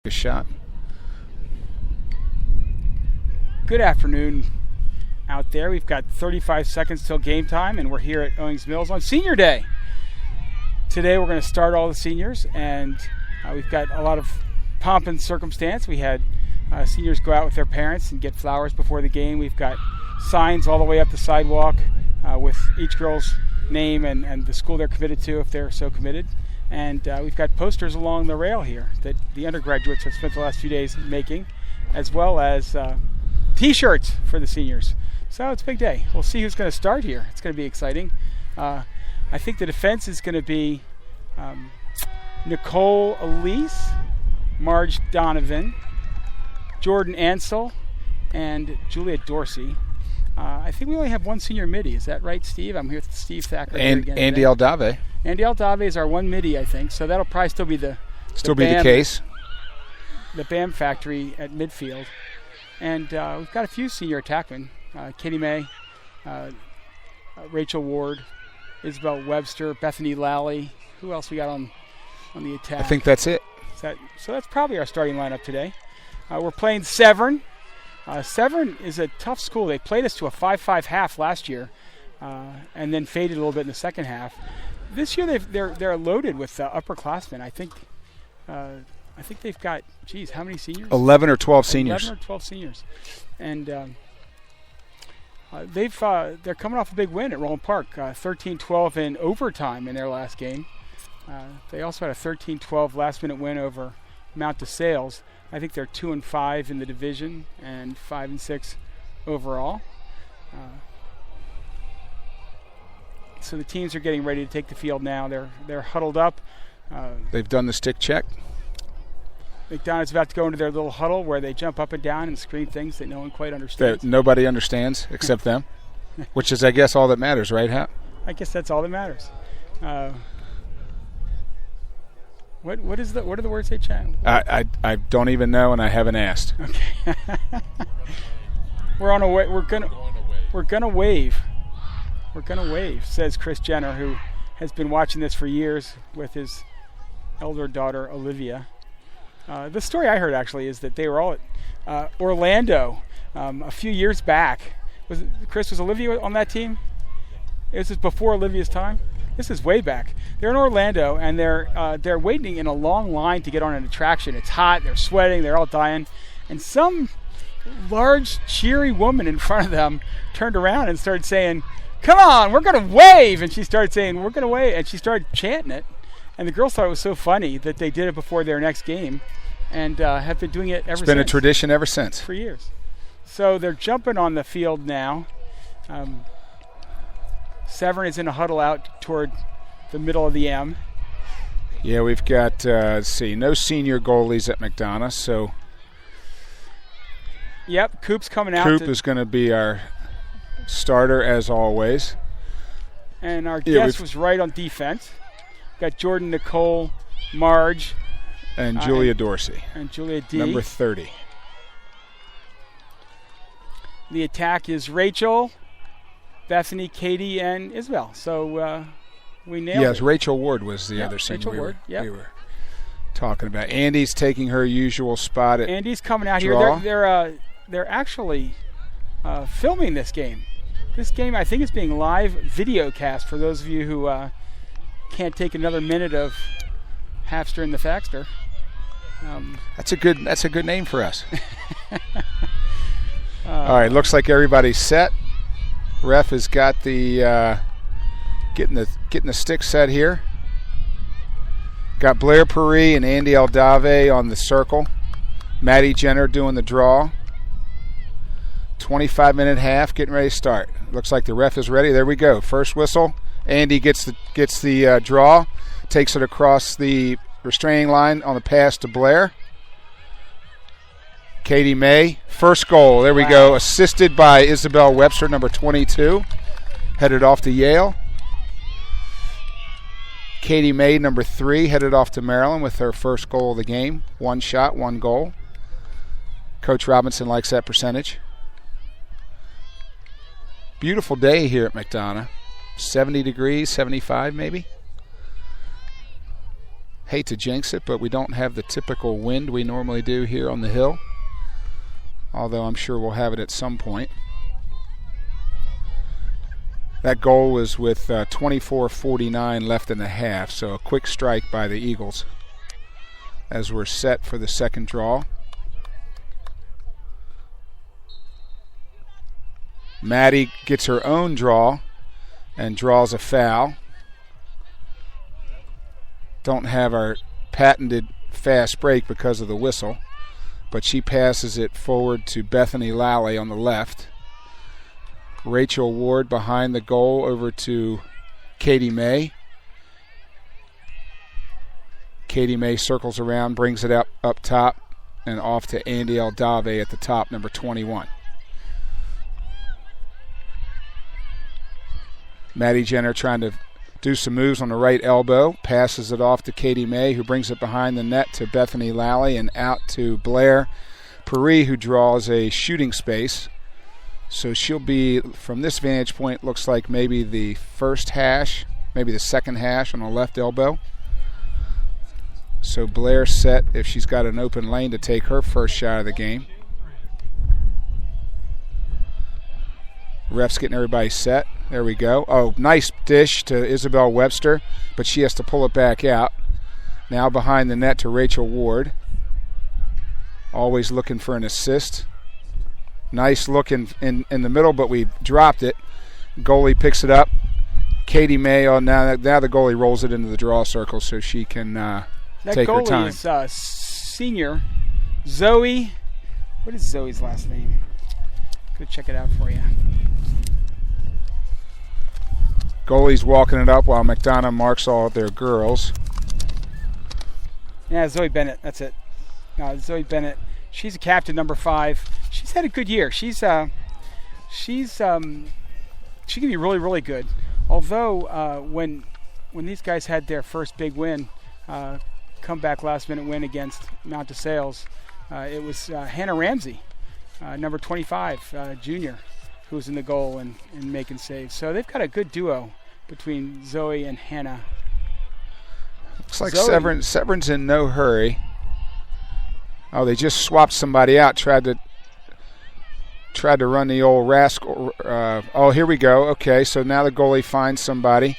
A shot. Good afternoon out there. We've got 35 seconds till game time, and we're here at Owings Mills on Senior Day. Today we're going to start all the seniors, and we've got a lot of pomp and circumstance. We had seniors go out with their parents and get flowers before the game. We've got signs all the way up the sidewalk with each girl's name and the school they're committed to if they're so committed. And we've got posters along the rail here that the undergraduates have spent the last few days making, as well as T-shirts for the seniors. So it's a big day. We'll see who's going to start here. It's going to be exciting. I think the defense is going to be Nicole Elise, Marge Donovan, Jordan Ansell, and Julia Dorsey. I think we only have one senior midi. Is that right, Steve? I'm here with Steve Thacker. And Andy Aldave. Andy Aldave is our one midi, I think. So that'll probably still be the case. The BAM factory at midfield. And we've got a few senior attackmen. Katie May, Rachel Ward, Isabel Webster, Bethany Lally. Who else we got on the attack? I think that's it. So that's probably our starting lineup today. We're playing Severn. Severn is a tough school. They played us to a 5-5 half last year, and then faded a little bit in the second half. This year they're loaded with upperclassmen. I think they've got how many seniors? 11 or 12 seniors. 11 or 12 seniors, and they're coming off a big win at Roland Park, 13-12 in overtime in their last game. They also had a 13-12 last-minute win over Mount DeSales. I think they're 2-5 in the division and 5-6 overall. So the teams are getting ready to take the field now. They're huddled up. They've done the stick check. McDonough's about to go into their little huddle where they jump up and down and scream things that no one quite understands. That nobody understands except them, which is, I guess, all that matters, right, Hap? I guess that's all that matters. What are the words they chant? I don't even know, and I haven't asked. Okay. We're on a way. We're gonna wave. We're gonna wave, says Chris Jenner, who has been watching this for years with his elder daughter Olivia. The story I heard actually is that they were all at Orlando a few years back. Was Olivia on that team? This is before Olivia's time. This is way back. They're in Orlando, and they're waiting in a long line to get on an attraction. It's hot. They're sweating. They're all dying. And some large, cheery woman in front of them turned around and started saying, "Come on, we're going to wave." And she started saying, "We're going to wave." And she started chanting it. And the girls thought it was so funny that they did it before their next game and have been doing it ever since. It's been a tradition ever since. For years. So they're jumping on the field now. Severn is in a huddle out toward the middle of the M. Yeah, we've got, no senior goalies at McDonough, so. Yep, Coop's coming out. Coop is going to be our starter as always. And our guest was right on defense. Got Jordan, Nicole, Marge. And Julia Dorsey. And Julia D. Number 30. The attack is Rachel, Bethany, Katie, and Isabel. So we nailed it. Yes, Rachel Ward was the other senior we were talking about. Andy's taking her usual spot at Andy's coming out draw. Here. They're actually filming this game. This game, I think, is being live video cast for those of you who can't take another minute of Hapster and the Faxter. That's a good name for us. All right, looks like everybody's set. Ref has got the getting the stick set here. Got Blair Paris and Andy Aldave on the circle. Maddie Jenner doing the draw. 25-minute half, getting ready to start. Looks like the ref is ready. There we go. First whistle. Andy gets the draw, takes it across the restraining line on the pass to Blair. Katie May, first goal. There we go. Assisted by Isabel Webster, number 22. Headed off to Yale. Katie May, number 3, headed off to Maryland with her first goal of the game. 1 shot, 1 goal. Coach Robinson likes that percentage. Beautiful day here at McDonough. 70 degrees, 75 maybe. hate to jinx it, but we don't have the typical wind we normally do here on the hill, although I'm sure we'll have it at some point. That goal was with 24:49 left in the half, so a quick strike by the Eagles as we're set for the second draw. Maddie gets her own draw and draws a foul. Don't have our patented fast break because of the whistle, but she passes it forward to Bethany Lally on the left. Rachel Ward behind the goal over to Katie May. Katie May circles around, brings it up top, and off to Andy Aldave at the top, number 21. Maddie Jenner trying to do some moves on the right elbow, passes it off to Katie May, who brings it behind the net to Bethany Lally and out to Blair Paris, who draws a shooting space. So she'll be, from this vantage point, looks like maybe the first hash, maybe the second hash on the left elbow. So Blair set if she's got an open lane to take her first shot of the game. Ref's getting everybody set. There we go. Oh, nice dish to Isabel Webster, but she has to pull it back out. Now behind the net to Rachel Ward. Always looking for an assist. Nice look in the middle, but we dropped it. Goalie picks it up. Katie May, now the goalie rolls it into the draw circle so she can take her time. That goalie is senior Zoe. What is Zoe's last name? Go check it out for you. Goalie's walking it up while McDonough marks all of their girls. Yeah, Zoe Bennett. That's it. Zoe Bennett. She's a captain, number 5. She's had a good year. She can be really, really good. Although when these guys had their first big win, comeback last-minute win against Mount DeSales, it was Hannah Ramsey, number 25, junior, who was in the goal and making saves. So they've got a good duo between Zoe and Hannah. Looks like Severn's in no hurry. Oh, they just swapped somebody out. Tried to run the old rascal. Oh, here we go. Okay, so now the goalie finds somebody.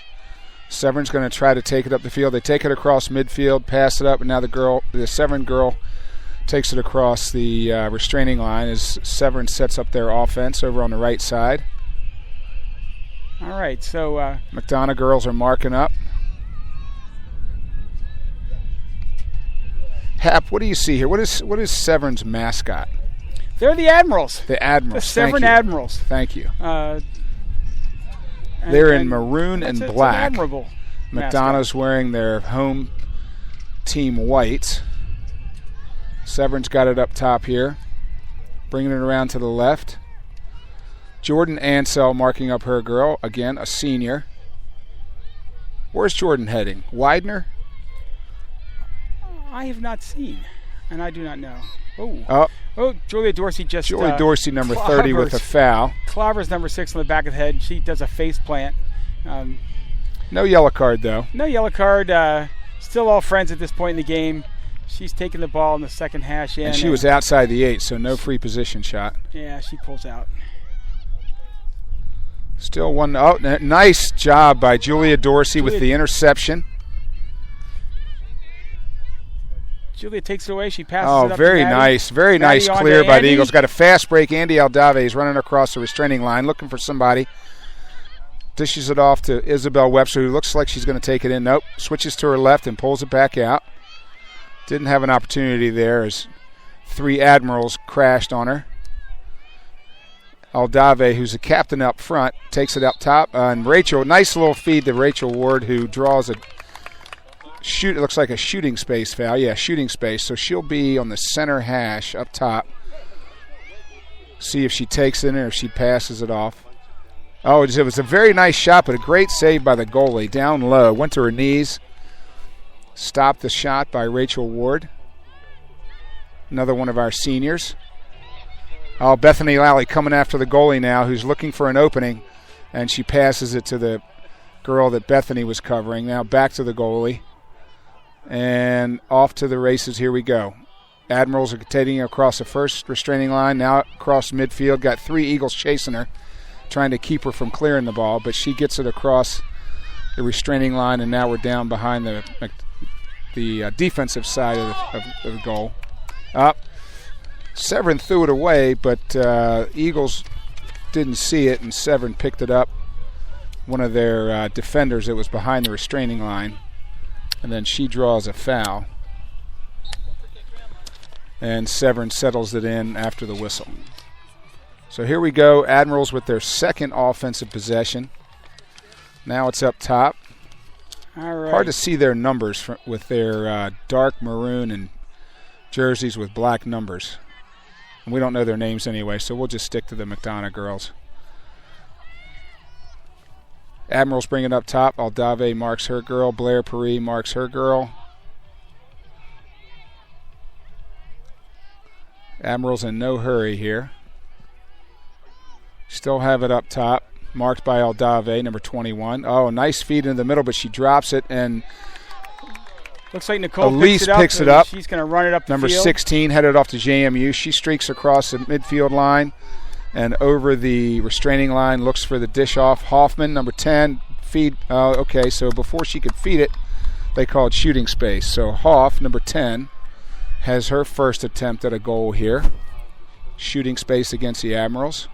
Severn's going to try to take it up the field. They take it across midfield, pass it up, and now the Severn girl takes it across the restraining line as Severn sets up their offense over on the right side. All right, so McDonough girls are marking up. Hap, what do you see here? What is Severn's mascot? They're the Admirals. The Admirals. The Severn Admirals. Thank you. They're in maroon and black. It's an admirable McDonough's wearing their home team whites. Severn's got it up top here. Bringing it around to the left. Jordan Ansell marking up her girl. Again, a senior. Where's Jordan heading? Widener? I have not seen, and I do not know. Oh, Julia Dorsey just... Julie Dorsey, number 30, with a foul. Clover's number 6 on the back of the head. She does a face plant. No yellow card, though. No yellow card. Still all friends at this point in the game. She's taking the ball in the second hash in. And she was outside the 8, so no free position shot. Yeah, she pulls out. Still one. Oh, nice job by Julia Dorsey with the interception. Julia takes it away. She passes it up very to Maddie. Nice. Very Maddie nice clear by the Andy. Eagles. Got a fast break. Andy Aldave is running across the restraining line looking for somebody. Dishes it off to Isabel Webster, who looks like she's going to take it in. Nope. Switches to her left and pulls it back out. Didn't have an opportunity there as 3 Admirals crashed on her. Aldave, who's a captain up front, takes it up top. And Rachel, nice little feed to Rachel Ward, who draws a shoot. It looks like a shooting space foul. Yeah, shooting space. So she'll be on the center hash up top. See if she takes it or if she passes it off. Oh, it was a very nice shot, but a great save by the goalie. Down low, went to her knees. Stopped the shot by Rachel Ward. Another one of our seniors. Oh, Bethany Lally coming after the goalie now, who's looking for an opening, and she passes it to the girl that Bethany was covering. Now back to the goalie. And off to the races. Here we go. Admirals are taking across the first restraining line, now across midfield. Got 3 Eagles chasing her, trying to keep her from clearing the ball, but she gets it across the restraining line, and now we're down behind the defensive side of the goal. Up. Severn threw it away, but Eagles didn't see it, and Severn picked it up. One of their defenders that was behind the restraining line, and then she draws a foul. And Severn settles it in after the whistle. So here we go, Admirals with their second offensive possession. Now it's up top. All right. Hard to see their numbers with their dark maroon and jerseys with black numbers. And we don't know their names anyway, so we'll just stick to the McDonough girls. Admirals bring it up top. Aldave marks her girl. Blair Paris marks her girl. Admirals in no hurry here. Still have it up top. Marked by Aldave, number 21. Oh, nice feed into the middle, but she drops it, and looks like Nicole Elise picks it up. She's going to run it up the number field. 16 headed off to JMU. She streaks across the midfield line and over the restraining line, looks for the dish off. Hoffman, number 10, feed. Okay, so before she could feed it, they called shooting space. So Hoff, number 10, has her first attempt at a goal here. Shooting space against the Admirals.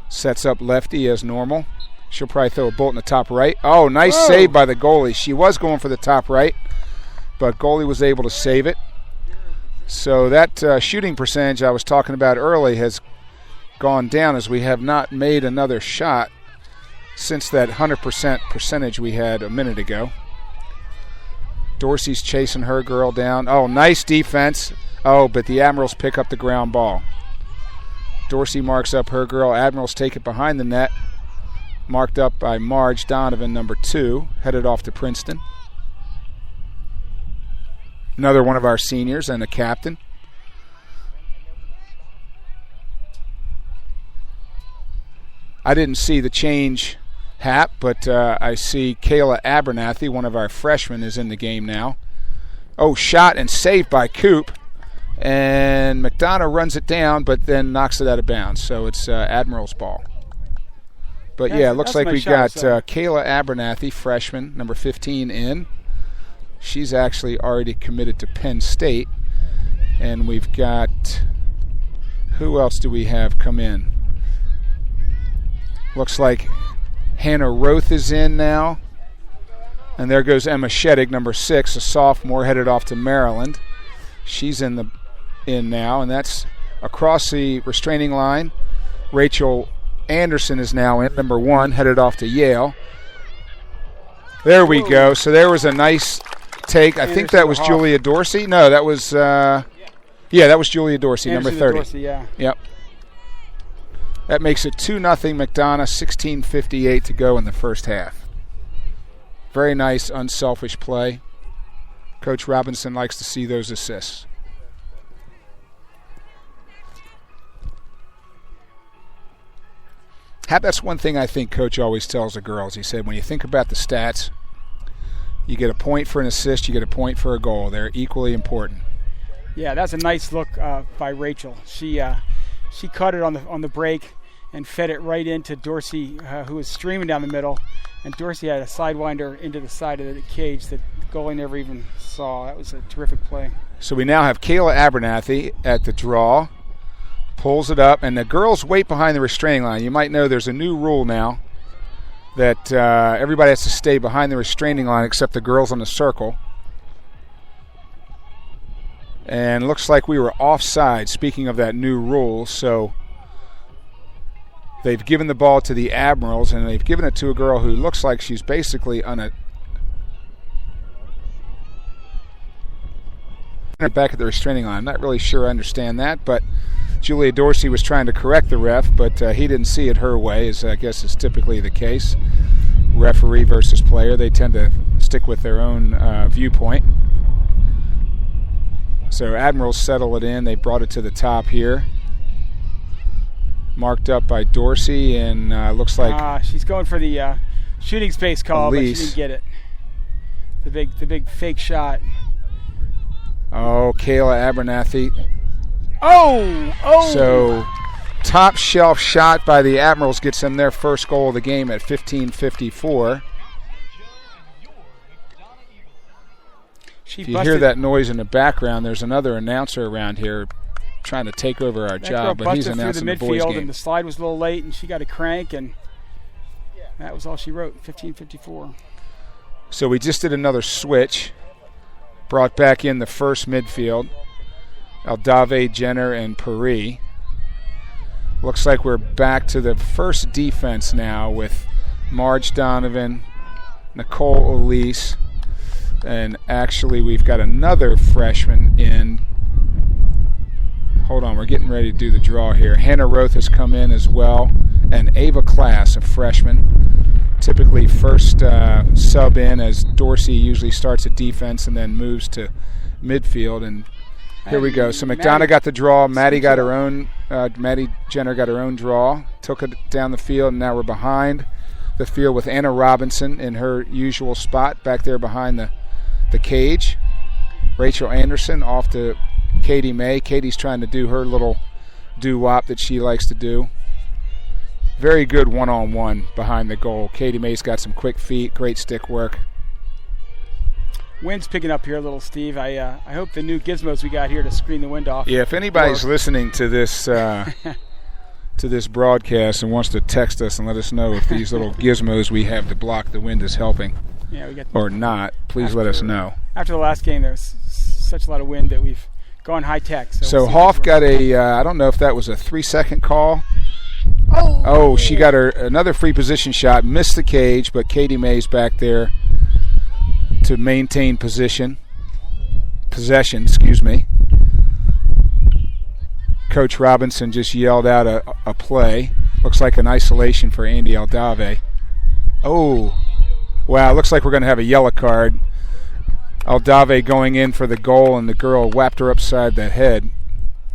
Sets up lefty as normal. She'll probably throw a bolt in the top right. Oh, nice save by the goalie. She was going for the top right, but goalie was able to save it. So that shooting percentage I was talking about early has gone down, as we have not made another shot since that 100% percentage we had a minute ago. Dorsey's chasing her girl down. Oh, nice defense. Oh, but the Admirals pick up the ground ball. Dorsey marks up her girl. Admirals take it behind the net. Marked up by Marge Donovan, number 2, headed off to Princeton. Another one of our seniors and a captain. I didn't see the change, Hap, but I see Kayla Abernathy, one of our freshmen, is in the game now. Oh, shot and saved by Coop. And McDonough runs it down, but then knocks it out of bounds. So it's Admiral's ball. But yeah, it looks like we got Kayla Abernathy, freshman, number 15, in. She's actually already committed to Penn State. And we've got, who else do we have come in? Looks like Hannah Roth is in now. And there goes Emma Sheddig, number 6, a sophomore, headed off to Maryland. She's in now, and that's across the restraining line. Rachel Anderson is now in, number 1, headed off to Yale. There we go. So there was a nice take. I think that was Julia Dorsey. No, that was that was Julia Dorsey, number 30. Dorsey, yeah. Yep. That makes it 2-0 McDonough, 16:58 to go in the first half. Very nice, unselfish play. Coach Robinson likes to see those assists. That's one thing I think Coach always tells the girls. He said, when you think about the stats, you get a point for an assist, you get a point for a goal. They're equally important. Yeah, that's a nice look by Rachel. She caught it on the break and fed it right into Dorsey, who was streaming down the middle. And Dorsey had a sidewinder into the side of the cage that the goalie never even saw. That was a terrific play. So we now have Kayla Abernathy at the draw. Pulls it up, and the girls wait behind the restraining line. You might know there's a new rule now that everybody has to stay behind the restraining line except the girls on the circle. And looks like we were offside, speaking of that new rule. So they've given the ball to the Admirals, and they've given it to a girl who looks like she's basically on a back at the restraining line. I'm not really sure I understand that, but Julia Dorsey was trying to correct the ref, but he didn't see it her way, as I guess is typically the case. Referee versus player, they tend to stick with their own viewpoint. So Admirals settle it in. They brought it to the top here. Marked up by Dorsey, and looks like she's going for the shooting space call, Elise. But she didn't get it. The big fake shot. Oh, Kayla Abernathy. Oh! So, top shelf shot by the Admirals gets them their first goal of the game at 15:54. If you hear that noise in the background, there's another announcer around here trying to take over our job, but he's announcing the boys' game. And the slide was a little late, and she got a crank, and that was all she wrote, 15:54. So we just did another switch. Brought back in the first midfield. Aldave, Jenner, and Paris. Looks like we're back to the first defense now with Marge Donovan, Nicole Elise, and actually we've got another freshman in. Hold on, we're getting ready to do the draw here. Hannah Roth has come in as well, and Ava Class, a freshman. Typically first sub in, as Dorsey usually starts at defense and then moves to midfield. And here we go. So McDonough got the draw. Maddie got her own. Maddie Jenner got her own draw. Took it down the field, and now we're behind the field with Anna Robinson in her usual spot back there behind the cage. Rachel Anderson off to Katie May. Katie's trying to do her little doo-wop that she likes to do. Very good one-on-one behind the goal. Katie May's got some quick feet, great stick work. Wind's picking up here a little, Steve. I hope the new gizmos we got here to screen the wind off. Yeah, if anybody's listening to this to this broadcast and wants to text us and let us know if these little gizmos we have to block the wind is helping or not, please let us know. After the last game, there was such a lot of wind that we've gone high-tech. So Hoff got I don't know if that was a 3-second call. Oh, she got her another free position shot, missed the cage, but Katie May's back there to maintain possession, excuse me. Coach Robinson just yelled out a play. Looks like an isolation for Andy Aldave. Oh, wow, looks like we're going to have a yellow card. Aldave going in for the goal, and the girl whapped her upside the head.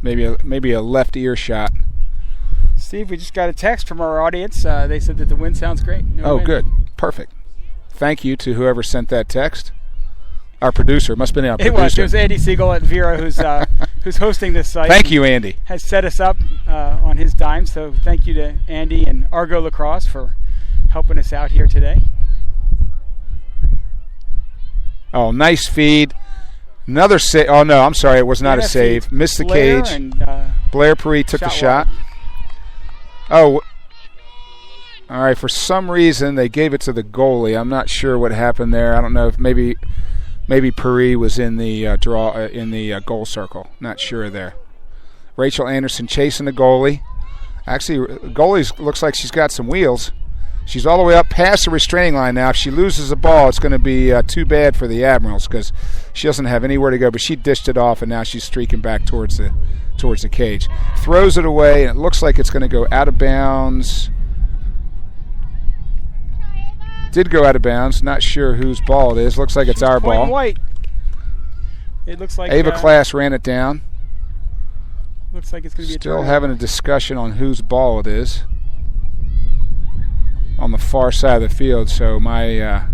Maybe a left ear shot. Steve, we just got a text from our audience. They said that the wind sounds great. No wind. Good. Perfect. Thank you to whoever sent that text. Our producer. Must have been our producer. It was Andy Siegel at Vera who's hosting this site. Thank you, Andy. Has set us up on his dime. So thank you to Andy and Argo Lacrosse for helping us out here today. Oh, nice feed. Another save. Oh, no, I'm sorry. It was not a save. Missed the cage. Blair Paris took the shot. Oh, all right. For some reason, they gave it to the goalie. I'm not sure what happened there. I don't know if maybe Paris was in the goal circle. Not sure there. Rachel Anderson chasing the goalie. Actually, goalie looks like she's got some wheels. She's all the way up past the restraining line now. If she loses the ball, it's going to be too bad for the Admirals because she doesn't have anywhere to go. But she dished it off, and now she's streaking back towards the cage. Throws it away, and it looks like it's going to go out of bounds. Did go out of bounds. Not sure whose ball it is. Looks like it's our ball. White. It looks like Ava Class ran it down. Looks like it's going to be still having a discussion on whose ball it is. On the far side of the field, so my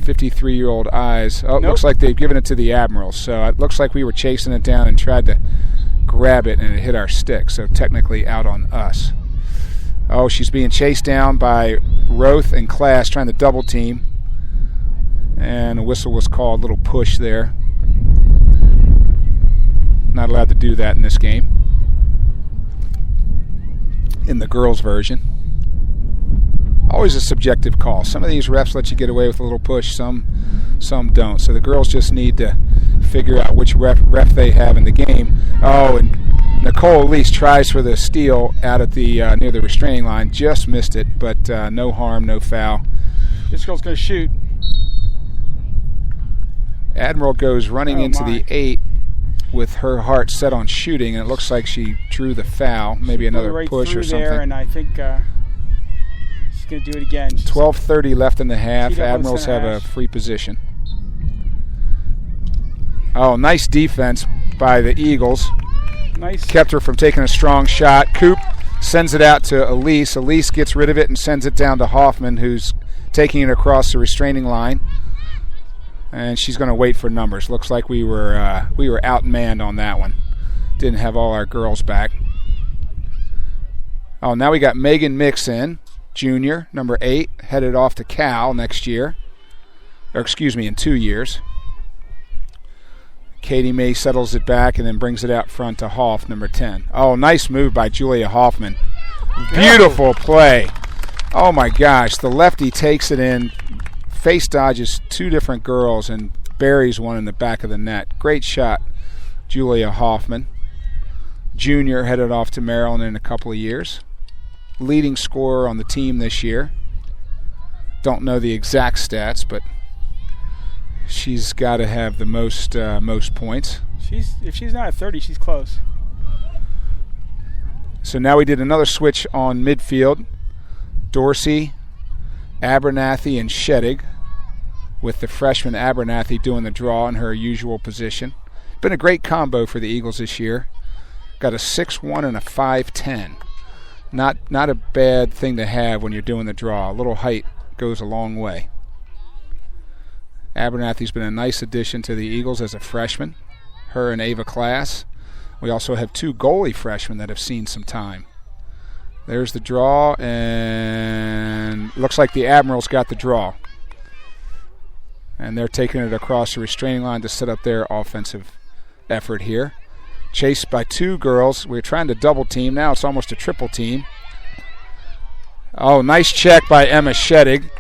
53-year-old eyes. Oh, it looks like they've given it to the Admirals. So it looks like we were chasing it down and tried to grab it, and it hit our stick. So technically out on us. Oh, she's being chased down by Roth and Class trying to double team. And a whistle was called, a little push there. Not allowed to do that in this game. In the girls' version. Always a subjective call. Some of these refs let you get away with a little push, some don't. So the girls just need to figure out which ref they have in the game. Oh, and Nicole Elise tries for the steal out at the near the restraining line. Just missed it, but no harm, no foul. This girl's going to shoot. Admiral goes running into the 8 with her heart set on shooting, and it looks like she drew the foul. Maybe another push or something. There, and I think she's going to do it again. 12:30 left in the half. Admirals have a free position. Oh, nice defense by the Eagles. Nice. Kept her from taking a strong shot. Coop sends it out to Elise. Elise gets rid of it and sends it down to Hoffman, who's taking it across the restraining line. And she's going to wait for numbers. Looks like we were outmanned on that one. Didn't have all our girls back. Oh, now we got Megan Mixon, junior, number 8, headed off to Cal next year. Or excuse me, in 2 years. Katie May settles it back and then brings it out front to Hoff, number 10. Oh, nice move by Julia Hoffman. Beautiful play. Oh, my gosh. The lefty takes it in, face dodges 2 different girls, and buries one in the back of the net. Great shot, Julia Hoffman. Junior, headed off to Maryland in a couple of years. Leading scorer on the team this year. Don't know the exact stats, but she's got to have the most points. If she's not at 30, she's close. So now we did another switch on midfield. Dorsey, Abernathy, and Sheddig, with the freshman Abernathy doing the draw in her usual position. Been a great combo for the Eagles this year. Got a 6'1" and a 5'10". Not a bad thing to have when you're doing the draw. A little height goes a long way. Abernathy's been a nice addition to the Eagles as a freshman. Her and Ava Class. We also have 2 goalie freshmen that have seen some time. There's the draw, and looks like the Admirals got the draw. And they're taking it across the restraining line to set up their offensive effort here. Chased by 2 girls. We're trying to double team. Now it's almost a triple team. Oh, nice check by Emma Sheddig.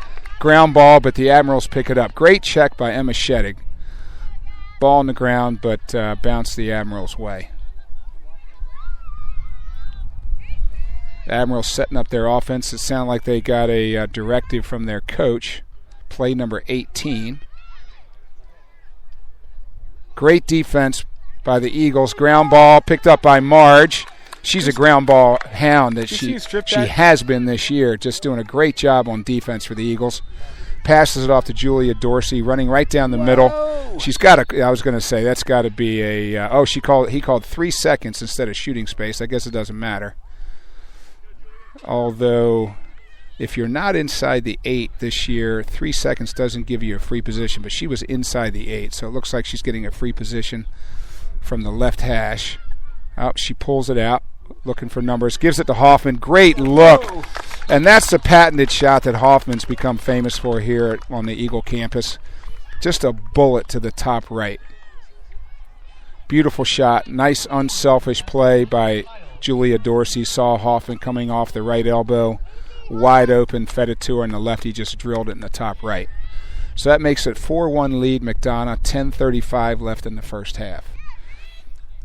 Ground ball, but the Admirals pick it up. Great check by Emma Sheddig. Ball on the ground, but bounced the Admirals' way. The Admirals setting up their offense. It sounded like they got a directive from their coach. Play number 18. Great defense by the Eagles. Ground ball picked up by Marge. She's a ground ball hound that she has been this year. Just doing a great job on defense for the Eagles. Passes it off to Julia Dorsey, running right down the middle. She's got I was going to say that's got to be a. He called 3 seconds instead of shooting space. I guess it doesn't matter. Although, if you're not inside the 8 this year, 3 seconds doesn't give you a free position. But she was inside the 8, so it looks like she's getting a free position from the left hash. Oh, she pulls it out, looking for numbers. Gives it to Hoffman. Great look. And that's the patented shot that Hoffman's become famous for here on the Eagle campus. Just a bullet to the top right. Beautiful shot. Nice, unselfish play by Julia Dorsey. Saw Hoffman coming off the right elbow. Wide open, fed it to her, and the lefty just drilled it in the top right. So that makes it 4-1 lead, McDonough. 10:35 left in the first half.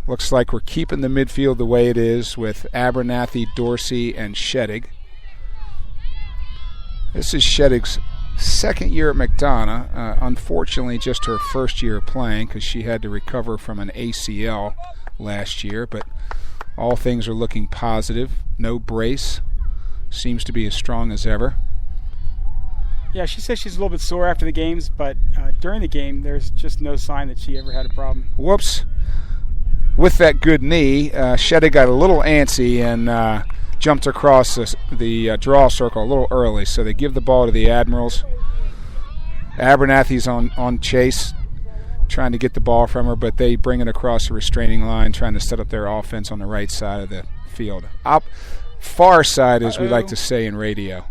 Looks like we're keeping the midfield the way it is with Abernathy, Dorsey, and Sheddig. This is Sheddig's second year at McDonough. Unfortunately, just her first year playing because she had to recover from an ACL last year. But all things are looking positive. No brace. Seems to be as strong as ever. Yeah, she says she's a little bit sore after the games, but during the game, there's just no sign that she ever had a problem. Whoops. With that good knee, Sheddig got a little antsy and jumped across the draw circle a little early, so they give the ball to the Admirals. Abernathy's on chase, trying to get the ball from her, but they bring it across the restraining line, trying to set up their offense on the right side of the field. Far side, as we like to say in radio.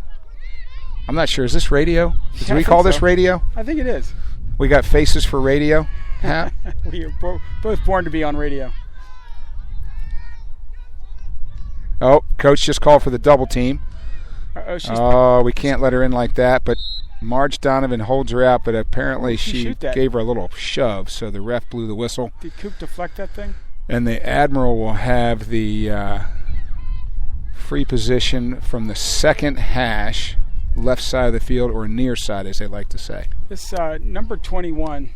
I'm not sure. Is this radio? Do we call this radio? I think it is. We got faces for radio? Huh? We are both born to be on radio. Oh, coach just called for the double team. We can't let her in like that. But Marge Donovan holds her out, but apparently she gave her a little shove, so the ref blew the whistle. Did Coop deflect that thing? And the Admiral will have the free position from the second hash, left side of the field, or near side, as they like to say. This number 21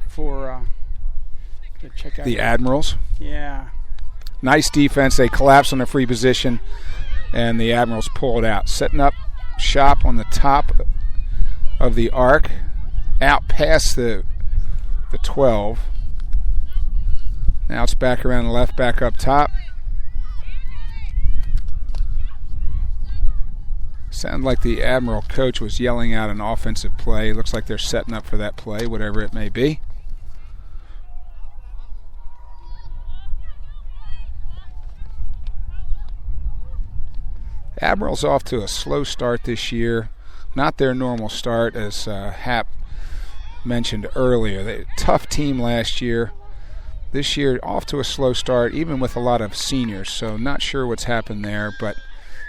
for check out the Admirals. Yeah. Nice defense. They collapse on the free position, and the Admirals pull it out. Setting up shop on the top of the arc, out past the 12. Now it's back around the left, back up top. Sounded like the Admiral coach was yelling out an offensive play. Looks like they're setting up for that play, whatever it may be. Admiral's off to a slow start this year. Not their normal start, as Hap mentioned earlier. They tough team last year. This year, off to a slow start, even with a lot of seniors. So not sure what's happened there, but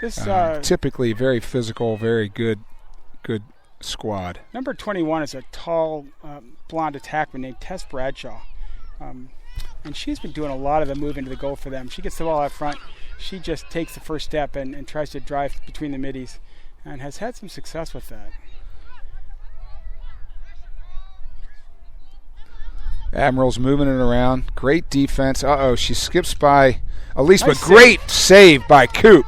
this typically very physical, very good squad. Number 21 is a tall, blonde attackman named Tess Bradshaw. And she's been doing a lot of the move into the goal for them. She gets the ball out front. She just takes the first step and tries to drive between the middies and has had some success with that. Admiral's moving it around. Great defense. She skips by Elise, nice but great save by Coop.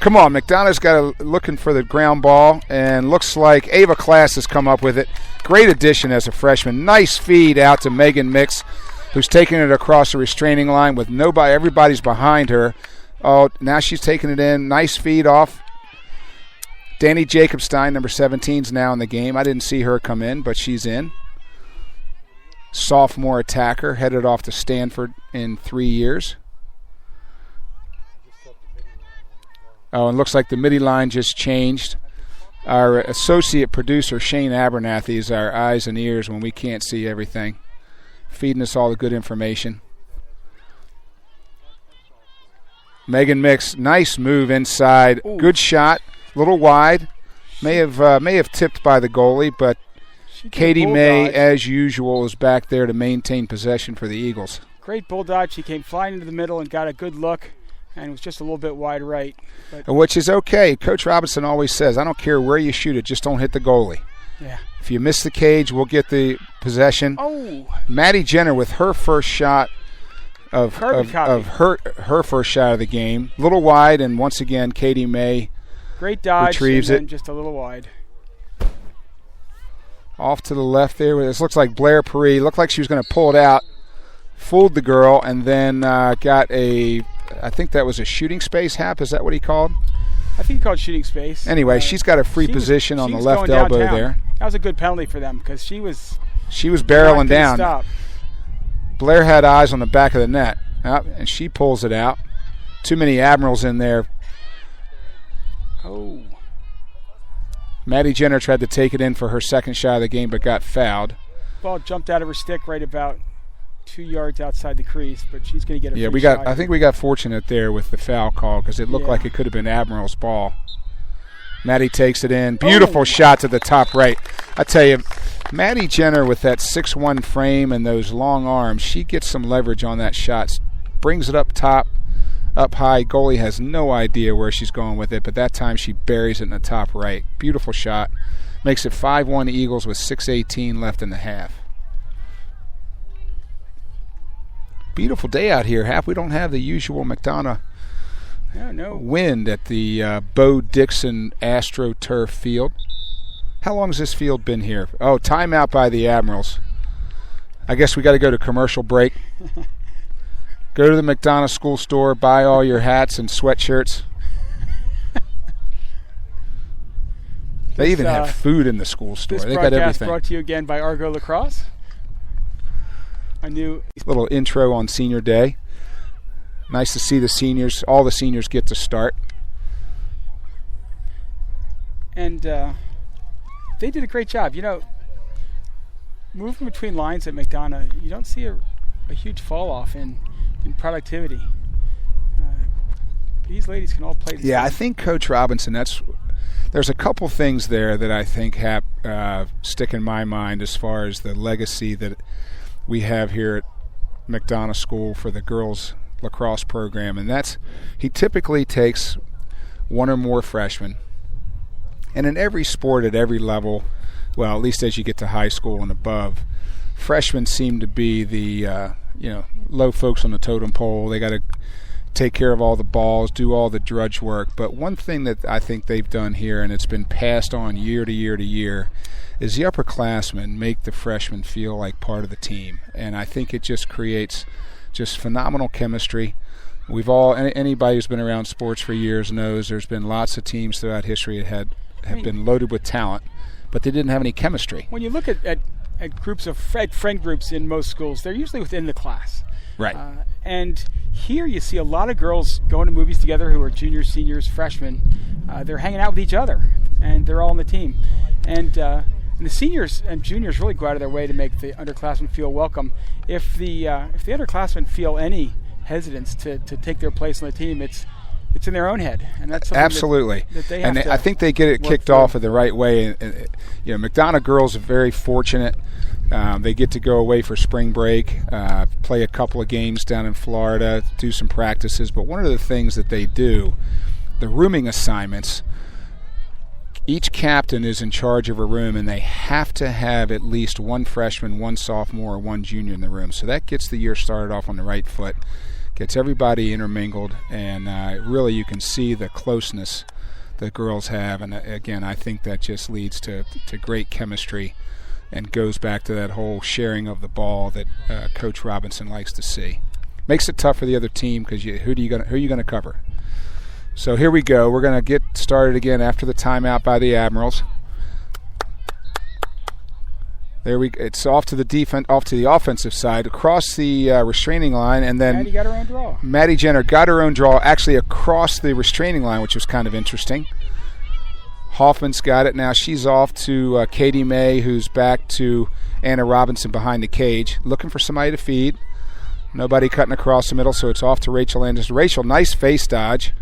Come on, McDonough's looking for the ground ball, and looks like Ava Class has come up with it. Great addition as a freshman. Nice feed out to Megan Mix, who's taking it across the restraining line with nobody. Everybody's behind her. Oh, now she's taking it in. Nice feed off. Danny Jacobstein, number 17, is now in the game. I didn't see her come in, but she's in. Sophomore attacker, headed off to Stanford in 3 years. Oh, and looks like the midi line just changed. Our associate producer, Shane Abernathy, is our eyes and ears when we can't see everything, feeding us all the good information. Megan Mix, nice move inside. Ooh. Good shot, a little wide. May have tipped by the goalie, but Katie May, as usual, is back there to maintain possession for the Eagles. Great bull dodge. She came flying into the middle and got a good look, and was just a little bit wide right. Which is okay. Coach Robinson always says, I don't care where you shoot it, just don't hit the goalie. Yeah. If you miss the cage, we'll get the possession. Oh. Maddie Jenner with her first shot of her first shot of the game. A little wide, and once again, Katie May great dodge, retrieves and then it. Just a little wide. Off to the left there. This looks like Blair Perry. Looked like she was going to pull it out. Fooled the girl, and then got I think that was a shooting space, Hap. Is that what he called? I think he called shooting space. Anyway, she's got a free position on the left elbow there. That was a good penalty for them because she was barreling down. Stop. Blair had eyes on the back of the net, and she pulls it out. Too many Admirals in there. Oh. Maddie Jenner tried to take it in for her second shot of the game, but got fouled. Ball jumped out of her stick right about 2 yards outside the crease, but she's going to get a free shot. I think we got fortunate there with the foul call because it looked like it could have been Admiral's ball. Maddie takes it in. Beautiful shot to the top right. I tell you, Maddie Jenner with that 6'1" frame and those long arms, she gets some leverage on that shot. Brings it up top, up high. Goalie has no idea where she's going with it, but that time she buries it in the top right. Beautiful shot. Makes it 5-1 Eagles with 6:18 left in the half. Beautiful day out here, Hap. We don't have the usual McDonough wind at the Bo Dixon AstroTurf field. How long has this field been here? Oh, timeout by the Admirals. I guess we got to go to commercial break. Go to the McDonough School Store, buy all your hats and sweatshirts. They even have food in the school store. They got everything. This broadcast brought to you again by Argo Lacrosse. A new little intro on Senior Day. Nice to see the seniors. All the seniors get to start. And they did a great job. You know, moving between lines at McDonough, you don't see a huge fall off in productivity. These ladies can all play the I think Coach Robinson, there's a couple things there that I think stick in my mind as far as the legacy that we have here at McDonough School for the girls lacrosse program, and that's he typically takes one or more freshmen, and in every sport at every level, well, at least as you get to high school and above, freshmen seem to be the low folks on the totem pole. They got to take care of all the balls, do all the drudge work. But one thing that I think they've done here, and it's been passed on year to year to year, is the upperclassmen make the freshmen feel like part of the team. And I think it just creates just phenomenal chemistry. Anybody who's been around sports for years knows there's been lots of teams throughout history that have been loaded with talent, but they didn't have any chemistry. When you look at groups of friend groups in most schools, they're usually within the class. Right. And here you see a lot of girls going to movies together who are juniors, seniors, freshmen. They're hanging out with each other, and they're all on the team. And the seniors and juniors really go out of their way to make the underclassmen feel welcome. If the underclassmen feel any hesitance to take their place on the team, it's in their own head, and that's something absolutely. that they have to I think they get it kicked off in the right way. And, McDonough girls are very fortunate. They get to go away for spring break, play a couple of games down in Florida, do some practices. But one of the things that they do, the rooming assignments, each captain is in charge of a room, and they have to have at least one freshman, one sophomore, or one junior in the room. So that gets the year started off on the right foot, gets everybody intermingled, and really you can see the closeness the girls have. And again, I think that just leads to great chemistry and goes back to that whole sharing of the ball that Coach Robinson likes to see. Makes it tough for the other team because who are you going to cover? So here we go. We're going to get started again after the timeout by the Admirals. It's off to the offensive side, across the restraining line, and then Maddie got her own draw. Maddie Jenner got her own draw, actually across the restraining line, which was kind of interesting. Hoffman's got it now. She's off to Katie May, who's back to Anna Robinson behind the cage, looking for somebody to feed. Nobody cutting across the middle, so it's off to Rachel Anderson. Rachel, nice face dodge.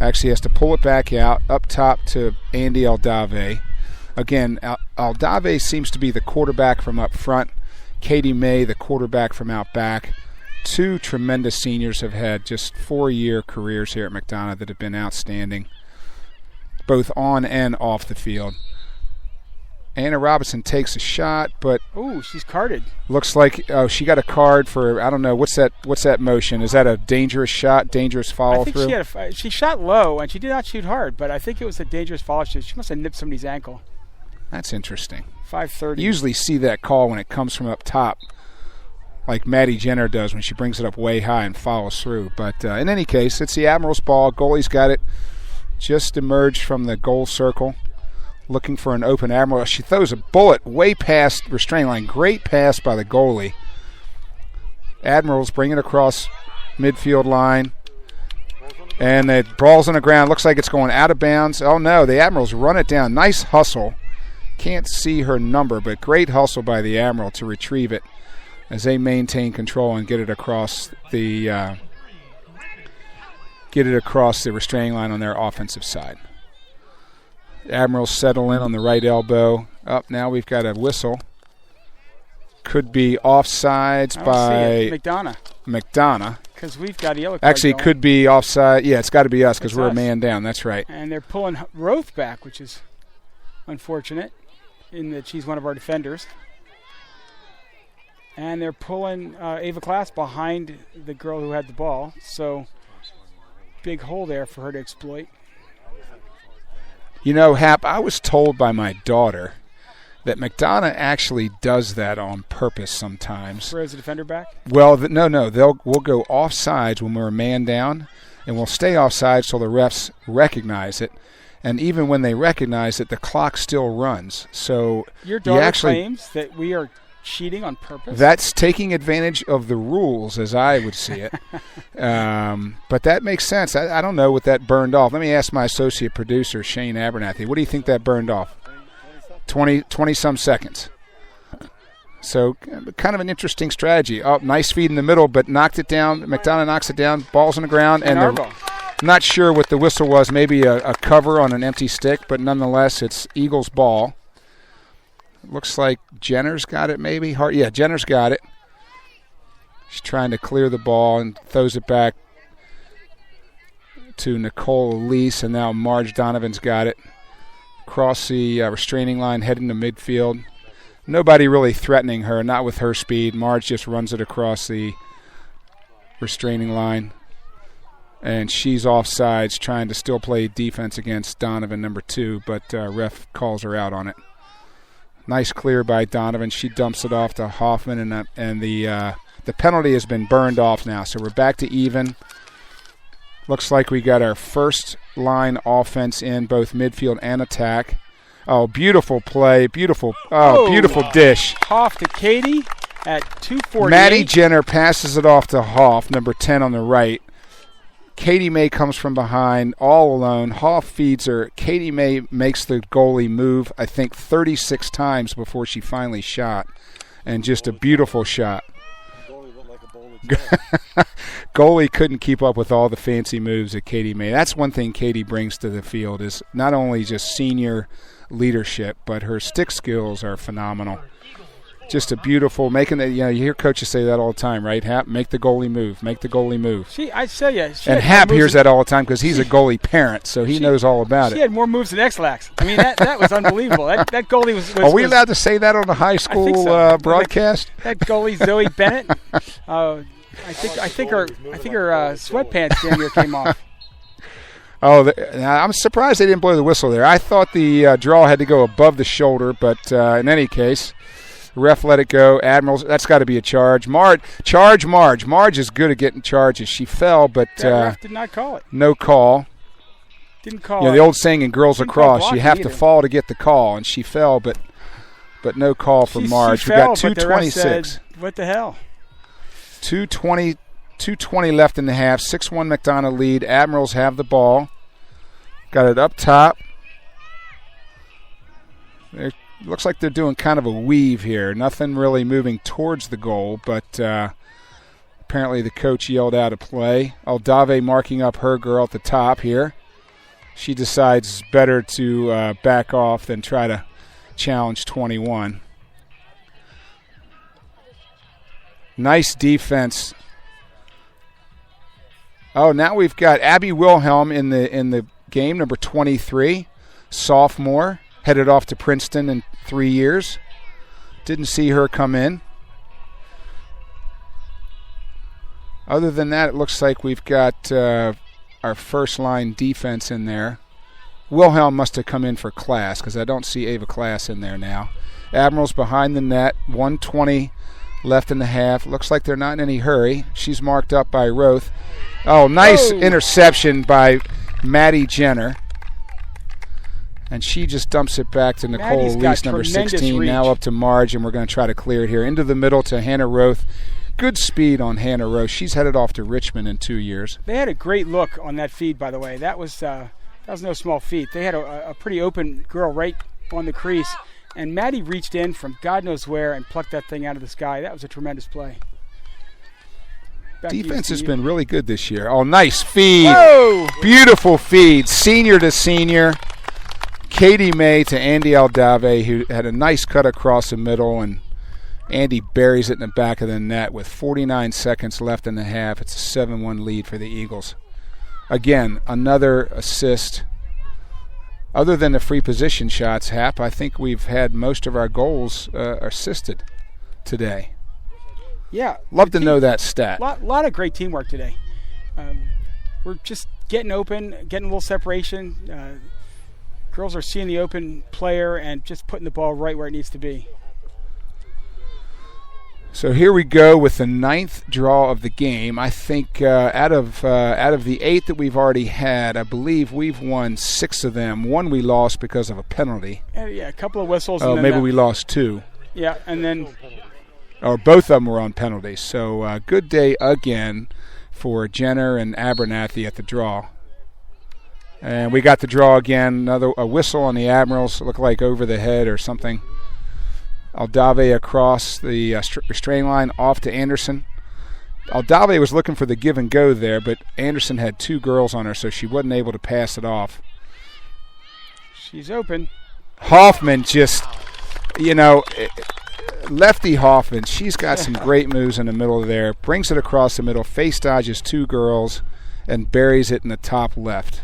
Actually has to pull it back out, up top to Andy Aldave. Again, Aldave seems to be the quarterback from up front. Katie May, the quarterback from out back. Two tremendous seniors have had just 4-year careers here at McDonough that have been outstanding, both on and off the field. Anna Robinson takes a shot, but she's carded. Looks like she got a card for, I don't know, what's that motion? Is that a dangerous shot, dangerous follow through? I think she shot low and she did not shoot hard, but I think it was a dangerous follow through. She must have nipped somebody's ankle. That's interesting. 5:30. You usually see that call when it comes from up top, like Maddie Jenner does when she brings it up way high and follows through. But in any case, it's the Admirals' ball. Goalie's got it. Just emerged from the goal circle, looking for an open Admiral. She throws a bullet way past restraining line. Great pass by the goalie. Admirals bring it across midfield line. And the ball's on the ground. Looks like it's going out of bounds. Oh, no, the Admirals run it down. Nice hustle. Can't see her number, but great hustle by the Admiral to retrieve it as they maintain control and get it across the restraining line on their offensive side. Admirals settle in on the right elbow. Up now we've got a whistle. Could be offsides by McDonough. Because we've got a yellow card. Actually, it could be offside. Yeah, it's got to be us because we're a man down. That's right. And they're pulling Roth back, which is unfortunate in that she's one of our defenders. And they're pulling Ava Class behind the girl who had the ball. So big hole there for her to exploit. You know, Hap, I was told by my daughter that McDonough actually does that on purpose sometimes. Throws the defender back? Well, no. We'll go offsides when we're a man down, and we'll stay offside so the refs recognize it. And even when they recognize it, the clock still runs. So your daughter claims that we are cheating on purpose? That's taking advantage of the rules, as I would see it. But that makes sense. I don't know what that burned off. Let me ask my associate producer, Shane Abernathy. What do you think that burned off? 20-some seconds. So kind of an interesting strategy. Oh, nice feed in the middle, but knocked it down. McDonough knocks it down. Ball's on the ground. And I'm not sure what the whistle was. Maybe a cover on an empty stick, but nonetheless, it's Eagles' ball. Looks like Jenner's got it maybe. Yeah, Jenner's got it. She's trying to clear the ball and throws it back to Nicole Elise, and now Marge Donovan's got it. Across the restraining line, heading to midfield. Nobody really threatening her, not with her speed. Marge just runs it across the restraining line. And she's offsides, trying to still play defense against Donovan, number 2, but ref calls her out on it. Nice clear by Donovan. She dumps it off to Hoffman, and the penalty has been burned off now. So we're back to even. Looks like we got our first line offense in both midfield and attack. Oh, beautiful play. Beautiful dish. Hoff to Katie at 2:48. Maddie Jenner passes it off to Hoff, number 10 on the right. Katie May comes from behind, all alone. Hoff feeds her. Katie May makes the goalie move, I think, 36 times before she finally shot. And just a beautiful shot. Goalie couldn't keep up with all the fancy moves that Katie made. That's one thing Katie brings to the field, is not only just senior leadership, but her stick skills are phenomenal. Just a beautiful, making it, you hear coaches say that all the time, right? Hap, make the goalie move, make the goalie move. I tell you. And Hap hears that all the time because he's a goalie parent, so he knows all about it. She had more moves than X-Lax. I mean, that was unbelievable. That goalie was Are we allowed to say that on a high school broadcast? That goalie, Zoe Bennett, I think her sweatpants damn near came off. Oh, I'm surprised they didn't blow the whistle there. I thought the draw had to go above the shoulder, but in any case, ref let it go. Admirals, that's got to be a charge. Marge is good at getting charges. She fell, but that ref did not call it. No call. Didn't call it. The old saying in girls lacrosse, you have to fall to get the call, and she fell, but no call for Marge. She We fell, got 2:26. What the hell? 2:20 left in the half. 6-1 McDonough lead. Admirals have the ball. Got it up top. It looks like they're doing kind of a weave here. Nothing really moving towards the goal, but apparently the coach yelled out a play. Aldave marking up her girl at the top here. She decides it's better to back off than try to challenge 21. Nice defense. Oh, now we've got Abby Wilhelm in the game, number 23, sophomore, headed off to Princeton in 3 years. Didn't see her come in. Other than that, it looks like we've got our first line defense in there. Wilhelm must have come in for Class because I don't see Ava Class in there now. Admirals behind the net, 1:20 left in the half. Looks like they're not in any hurry. She's marked up by Roth. Oh, nice interception by Maddie Jenner. And she just dumps it back to Nicole Lease, number 16, reach. now up to Marge, and we're going to try to clear it here. Into the middle to Hannah Roth. Good speed on Hannah Roth. She's headed off to Richmond in 2 years. They had a great look on that feed, by the way. That was no small feat. They had a pretty open girl right on the crease, and Maddie reached in from God knows where and plucked that thing out of the sky. That was a tremendous play. Defense has been really good this year. Oh, nice feed. Whoa! Beautiful feed. Senior to senior. Katie May to Andy Aldave, who had a nice cut across the middle, and Andy buries it in the back of the net with 49 seconds left in the half. It's a 7-1 lead for the Eagles. Again, another assist. Other than the free position shots, Hap, I think we've had most of our goals assisted today. Yeah. Love to know that stat. Lot of great teamwork today. We're just getting open, getting a little separation. Girls are seeing the open player and just putting the ball right where it needs to be. So here we go with the 9th draw of the game. I think out of the 8 that we've already had, I believe we've won 6 of them. 1 we lost because of a penalty. Yeah, a couple of whistles. Oh, maybe we lost 2. Yeah, and then... Or both of them were on penalties. So good day again for Jenner and Abernathy at the draw. And we got the draw again. A whistle on the Admirals. Looked like over the head or something. Aldave across the restraining line off to Anderson. Aldave was looking for the give and go there, but Anderson had 2 girls on her, so she wasn't able to pass it off. She's open. Hoffman just, lefty Hoffman, she's got some great moves in the middle there. Brings it across the middle, face dodges 2 girls, and buries it in the top left.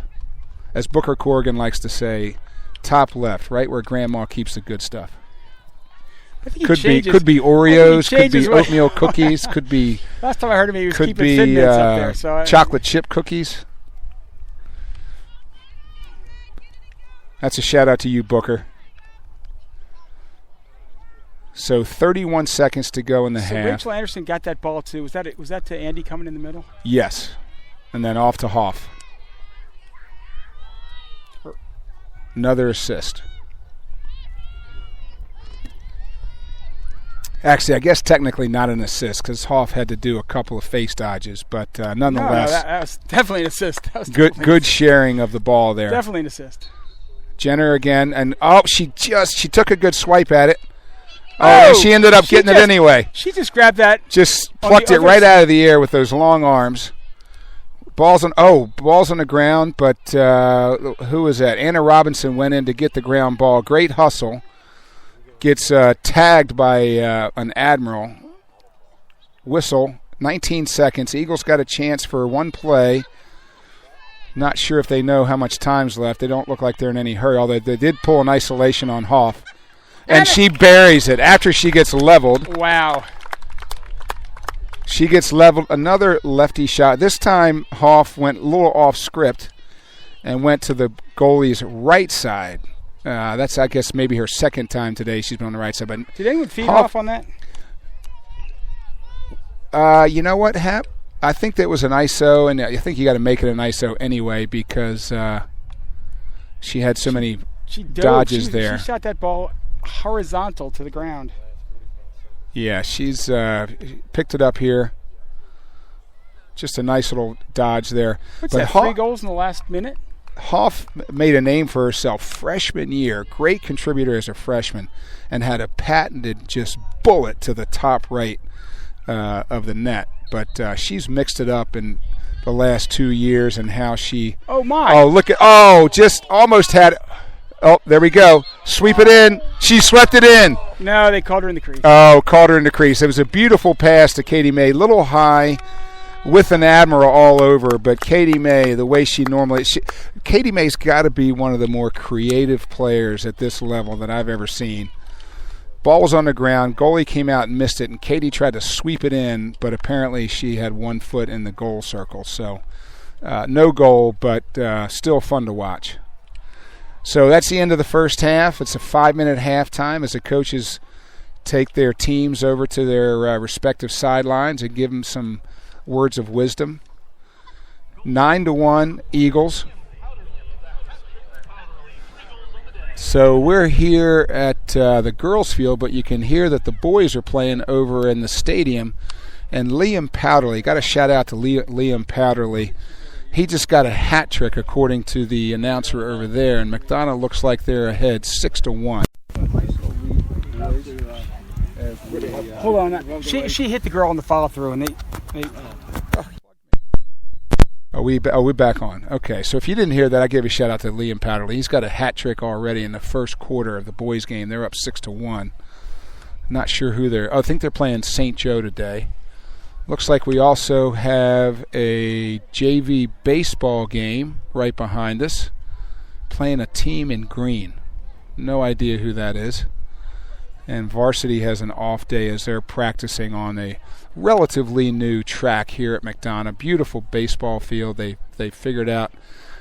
As Booker Corrigan likes to say, top left, right where Grandma keeps the good stuff. Could be Oreos, could be oatmeal cookies, could be. Last time I heard him, he was keeping Fitbits up there. So chocolate chip cookies. That's a shout out to you, Booker. So 31 seconds to go in the half. Rachel Anderson got that ball too. Was that to Andy coming in the middle? Yes, and then off to Hoff. Another assist. Actually, I guess technically not an assist because Hoff had to do a couple of face dodges, but nonetheless, that was definitely an assist. That was good sharing of the ball there. Definitely an assist. Jenner again, and she took a good swipe at it. And she ended up getting it anyway. She just grabbed that. Just plucked it right out of the air with those long arms. Ball's on the ground, but who was that? Anna Robinson went in to get the ground ball. Great hustle. Gets tagged by an Admiral. Whistle, 19 seconds. Eagles got a chance for one play. Not sure if they know how much time's left. They don't look like they're in any hurry, although they did pull an isolation on Hoff. And she buries it after she gets leveled. Wow. She gets leveled. Another lefty shot. This time, Hoff went a little off script and went to the goalie's right side. That's, I guess, maybe her second time today she's been on the right side. But did anyone feed Hoff on that? You know what, Hap? I think that was an ISO, and I think you got to make it an ISO anyway because she had so many dodges there. She shot that ball horizontal to the ground. Yeah, she's picked it up here. Just a nice little dodge there. What's that, 3 goals in the last minute? Hoff made a name for herself freshman year, great contributor as a freshman, and had a patented just bullet to the top right of the net. But she's mixed it up in the last 2 years and how she... Oh, my. Oh, look at... Oh, just almost had it. Oh, there we go. Sweep it in. She swept it in. No, they called her in the crease. Oh, called her in the crease. It was a beautiful pass to Katie May. Little high. With an Admiral all over, but Katie May, the way she normally... Katie May's got to be one of the more creative players at this level that I've ever seen. Ball was on the ground. Goalie came out and missed it, and Katie tried to sweep it in, but apparently she had 1 foot in the goal circle. So no goal, but still fun to watch. So that's the end of the first half. It's a 5-minute halftime as the coaches take their teams over to their respective sidelines and give them some words of wisdom. 9-1 Eagles. So we're here at the girls' field, but you can hear that the boys are playing over in the stadium. And Liam Powderly, got a shout out to Liam Powderly. He just got a hat trick according to the announcer over there, and McDonough looks like they're ahead 6-1. Hold on, she hit the girl on the follow through, and they Are we back on? Okay, so if you didn't hear that, I gave a shout out to Liam Powderly. He's got a hat trick already in the first quarter of the boys' game. They're up 6-1. Not sure who they're. I think they're playing St. Joe today. Looks like we also have a JV baseball game right behind us, playing a team in green. No idea who that is. And varsity has an off day as they're practicing on a relatively new track here at McDonough. Beautiful baseball field. They figured out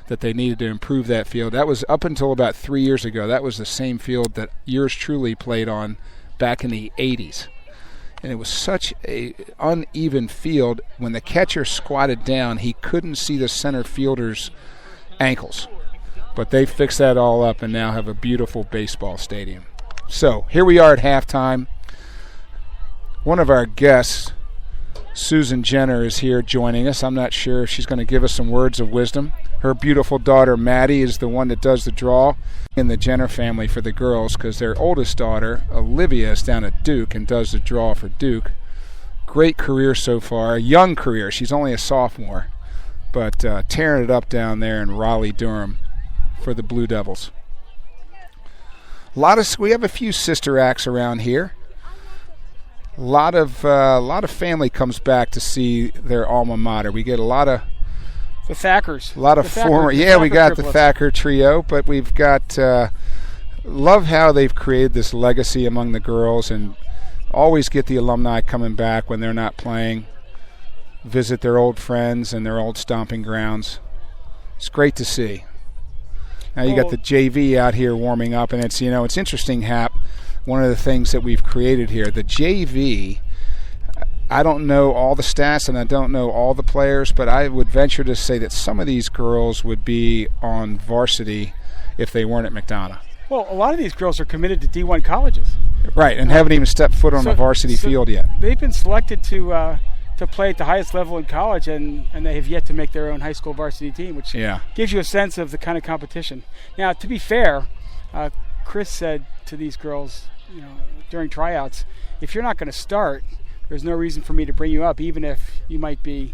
that they needed to improve that field. That was up until about 3 years ago. That was the same field that yours truly played on back in the 80s. And it was such a uneven field. When the catcher squatted down, he couldn't see the center fielder's ankles. But they fixed that all up and now have a beautiful baseball stadium. So here we are at halftime. One of our guests, Susan Jenner, is here joining us. I'm not sure if she's going to give us some words of wisdom. Her beautiful daughter, Maddie, is the one that does the draw in the Jenner family for the girls because their oldest daughter, Olivia, is down at Duke and does the draw for Duke. Great career so far. A young career. She's only a sophomore, but tearing it up down there in Raleigh-Durham for the Blue Devils. We have a few sister acts around here. A lot of family comes back to see their alma mater. We get a lot of the Thackers. A lot of former. Yeah, we got the Thacker trio, but we've got love how they've created this legacy among the girls, and always get the alumni coming back when they're not playing, visit their old friends and their old stomping grounds. It's great to see. Now you got the JV out here warming up, and it's interesting, Hap. One of the things that we've created here, the JV, I don't know all the stats and I don't know all the players, but I would venture to say that some of these girls would be on varsity if they weren't at McDonough. Well, a lot of these girls are committed to D1 colleges. Right, and haven't even stepped foot on a varsity field yet. They've been selected to play at the highest level in college, and they have yet to make their own high school varsity team, which gives you a sense of the kind of competition. Now, to be fair, Chris said to these girls, during tryouts, if you're not going to start, there's no reason for me to bring you up, even if you might be.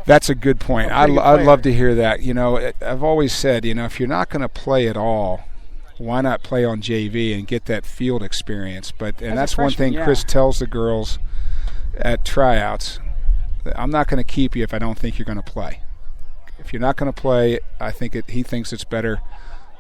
That's a good point. I'd love to hear that. I've always said, if you're not going to play at all, why not play on JV and get that field experience? That's one thing Chris tells the girls at tryouts. I'm not going to keep you if I don't think you're going to play. If you're not going to play, I think he thinks it's better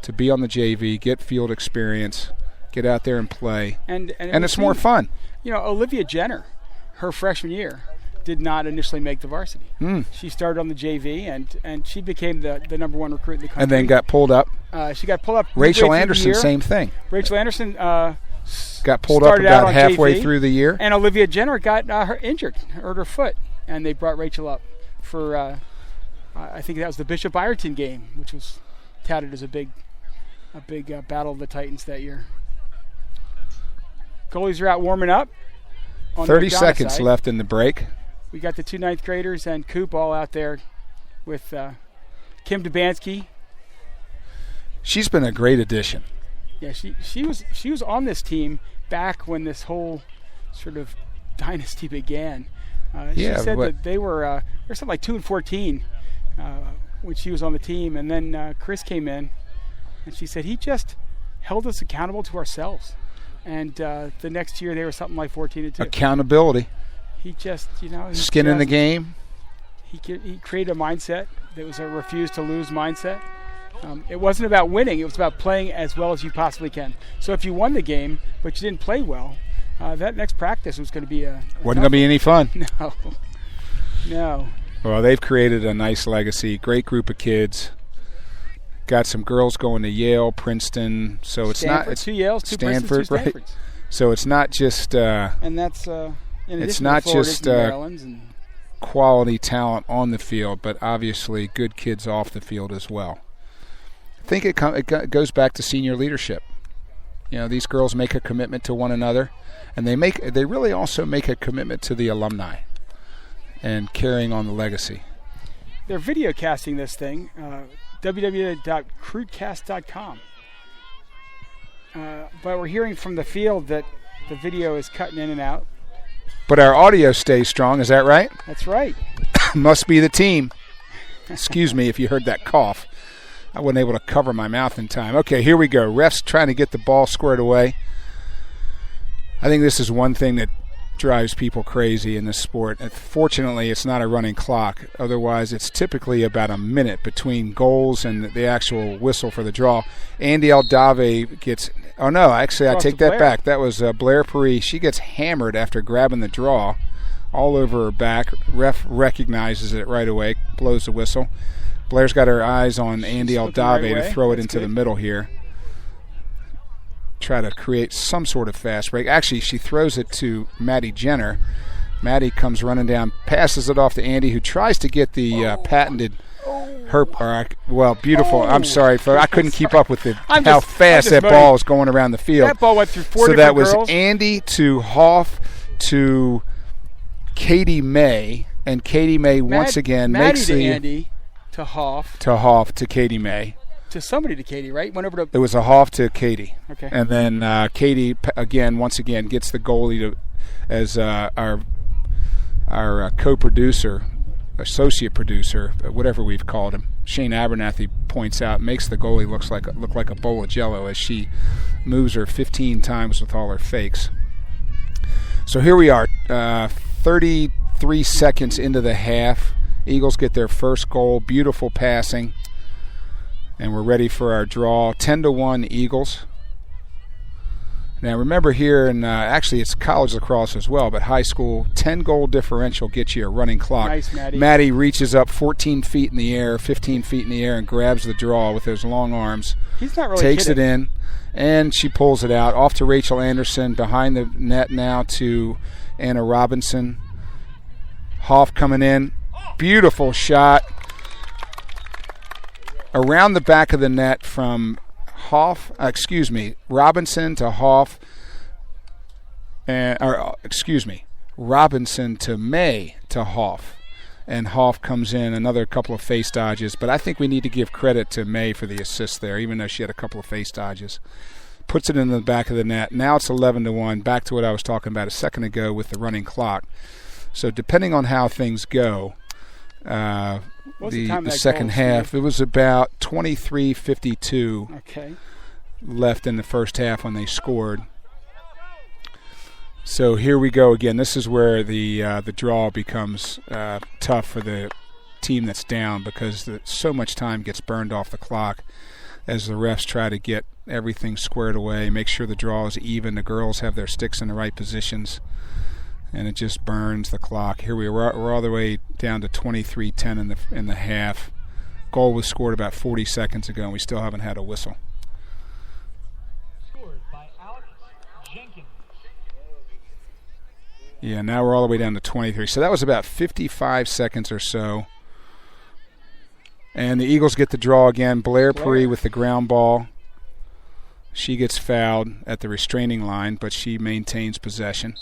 to be on the JV, get field experience, get out there and play, and it's more fun. Olivia Jenner, her freshman year, did not initially make the varsity. She started on the JV, and she became the number one recruit in the country. And then got pulled up. She got pulled up. Rachel Anderson, same thing. Rachel Anderson got pulled up about halfway through the year. And Olivia Jenner got her injured, hurt her foot, and they brought Rachel up for, I think that was the Bishop Ireton game, which was touted as a big battle of the Titans that year. Goalies are out warming up. 30 seconds left in the break. We got the 2 ninth graders and Coop all out there with Kim Dubansky. She's been a great addition. Yeah, she was on this team back when this whole sort of dynasty began. She said that they were something like 2-14 when she was on the team, and then Chris came in, and she said he just held us accountable to ourselves. And the next year they were something like 14-2. Accountability. He just, skin in the game. He created a mindset that was a refuse to lose mindset. It wasn't about winning; it was about playing as well as you possibly can. So if you won the game but you didn't play well, that next practice was going to be wasn't going to be any fun. No. Well, they've created a nice legacy. Great group of kids. Got some girls going to Yale, Princeton. So it's Stanford, not it's 2 Yales, 2 Stanford, Princetons, 2 right? Stanfords. So it's not just. And that's it's not just quality talent on the field, but obviously good kids off the field as well. I think it goes back to senior leadership. These girls make a commitment to one another, and they really also make a commitment to the alumni and carrying on the legacy. They're video casting this thing, www.crudecast.com. But we're hearing from the field that the video is cutting in and out. But our audio stays strong, is that right? That's right. Must be the team. Excuse me if you heard that cough. I wasn't able to cover my mouth in time. Okay, here we go. Refs trying to get the ball squared away. I think this is one thing that drives people crazy in this sport. Fortunately, it's not a running clock. Otherwise, it's typically about a minute between goals and the actual whistle for the draw. Andy Aldave gets – oh, no, actually, I take that back. That was Blair Paris. She gets hammered after grabbing the draw all over her back. Ref recognizes it right away, blows the whistle. Blair's got her eyes on Andy Aldave to throw it into the middle here. Try to create some sort of fast break. Actually, she throws it to Maddie Jenner. Maddie comes running down, passes it off to Andy, who tries to get the patented beautiful. I'm sorry, I couldn't keep up with how fast that ball is going around the field. That ball went through 4 different girls. So that was Andy to Hoff to Katie May, and Katie May once again makes the Andy to Hoff to Katie May. To somebody to Katie, right? Went over to. It was a Hoff to Katie. Okay. And then Katie once again gets the goalie as our co-producer, associate producer, whatever we've called him. Shane Abernathy points out, makes the goalie look like a bowl of Jello as she moves her 15 times with all her fakes. So here we are, 33 seconds into the half. Eagles get their first goal. Beautiful passing. And we're ready for our draw. 10-1 Eagles. Now remember here, and actually it's college lacrosse as well, but high school, 10-goal differential gets you a running clock. Nice, Maddie. Maddie reaches up 14 feet in the air, 15 feet in the air, and grabs the draw with those long arms. He's not really takes kidding. it in, and she pulls it out. Off to Rachel Anderson, behind the net now to Anna Robinson. Hoff coming in. Beautiful shot. Around the back of the net from Robinson to Hoff, Robinson to May to Hoff, and Hoff comes in, another couple of face dodges, but I think we need to give credit to May for the assist there, even though she had a couple of face dodges. Puts it in the back of the net. Now it's 11-1, back to what I was talking about a second ago with the running clock. So depending on how things go, the second half, it was about 23:52 left in the first half when they scored. So here we go again. This is where the draw becomes tough for the team that's down, because so much time gets burned off the clock as the refs try to get everything squared away, make sure the draw is even, the girls have their sticks in the right positions, and it just burns the clock. Here we're all the way down to 23:10 in the half. Goal was scored about 40 seconds ago, and we still haven't had a whistle. Scored by Alex Jenkins. Yeah, now we're all the way down to 23. So that was about 55 seconds or so. And the Eagles get the draw again. Blair Puri with the ground ball. She gets fouled at the restraining line, but she maintains possession.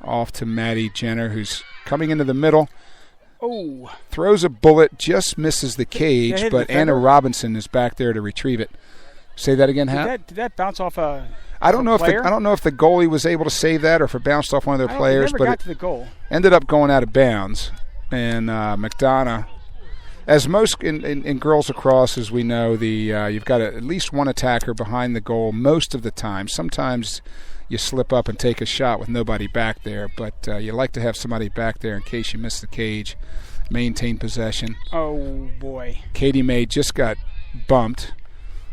Off to Maddie Jenner, who's coming into the middle. Oh. Throws a bullet, just misses the cage, but Anna Robinson is back there to retrieve it. Say that again, Hap? Did that bounce off a I don't know player? if the goalie was able to save that or if it bounced off one of their players, but it to the goal. Ended up going out of bounds. And McDonough, as most in girls lacrosse, as we know, you've got at least one attacker behind the goal most of the time. Sometimes you slip up and take a shot with nobody back there, but you like to have somebody back there in case you miss the cage. Maintain possession. Oh, boy. Katie May just got bumped.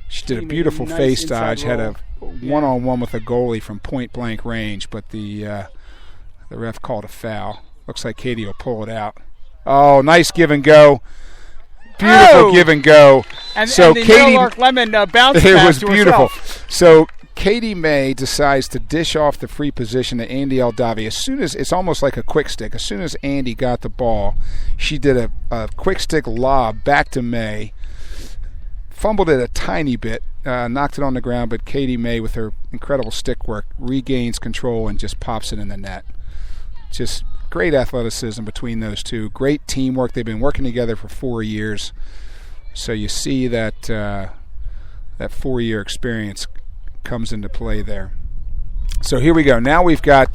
She did a beautiful face dodge, had a one-on-one with a goalie from point-blank range, but the ref called a foul. Looks like Katie will pull it out. Oh, nice give and go. Beautiful give and go. And so the Katie, Lark Lemon bounced it back was to beautiful. herself. So Katie May decides to dish off the free position to Andy Aldave. As soon as it's almost like a quick stick. As soon as Andy got the ball, she did a quick stick lob back to May. Fumbled it a tiny bit, knocked it on the ground, but Katie May, with her incredible stick work, regains control and just pops it in the net. Just great athleticism between those two. Great teamwork. They've been working together for 4 years. So you see that that 4-year experience comes into play there. So here we go. Now we've got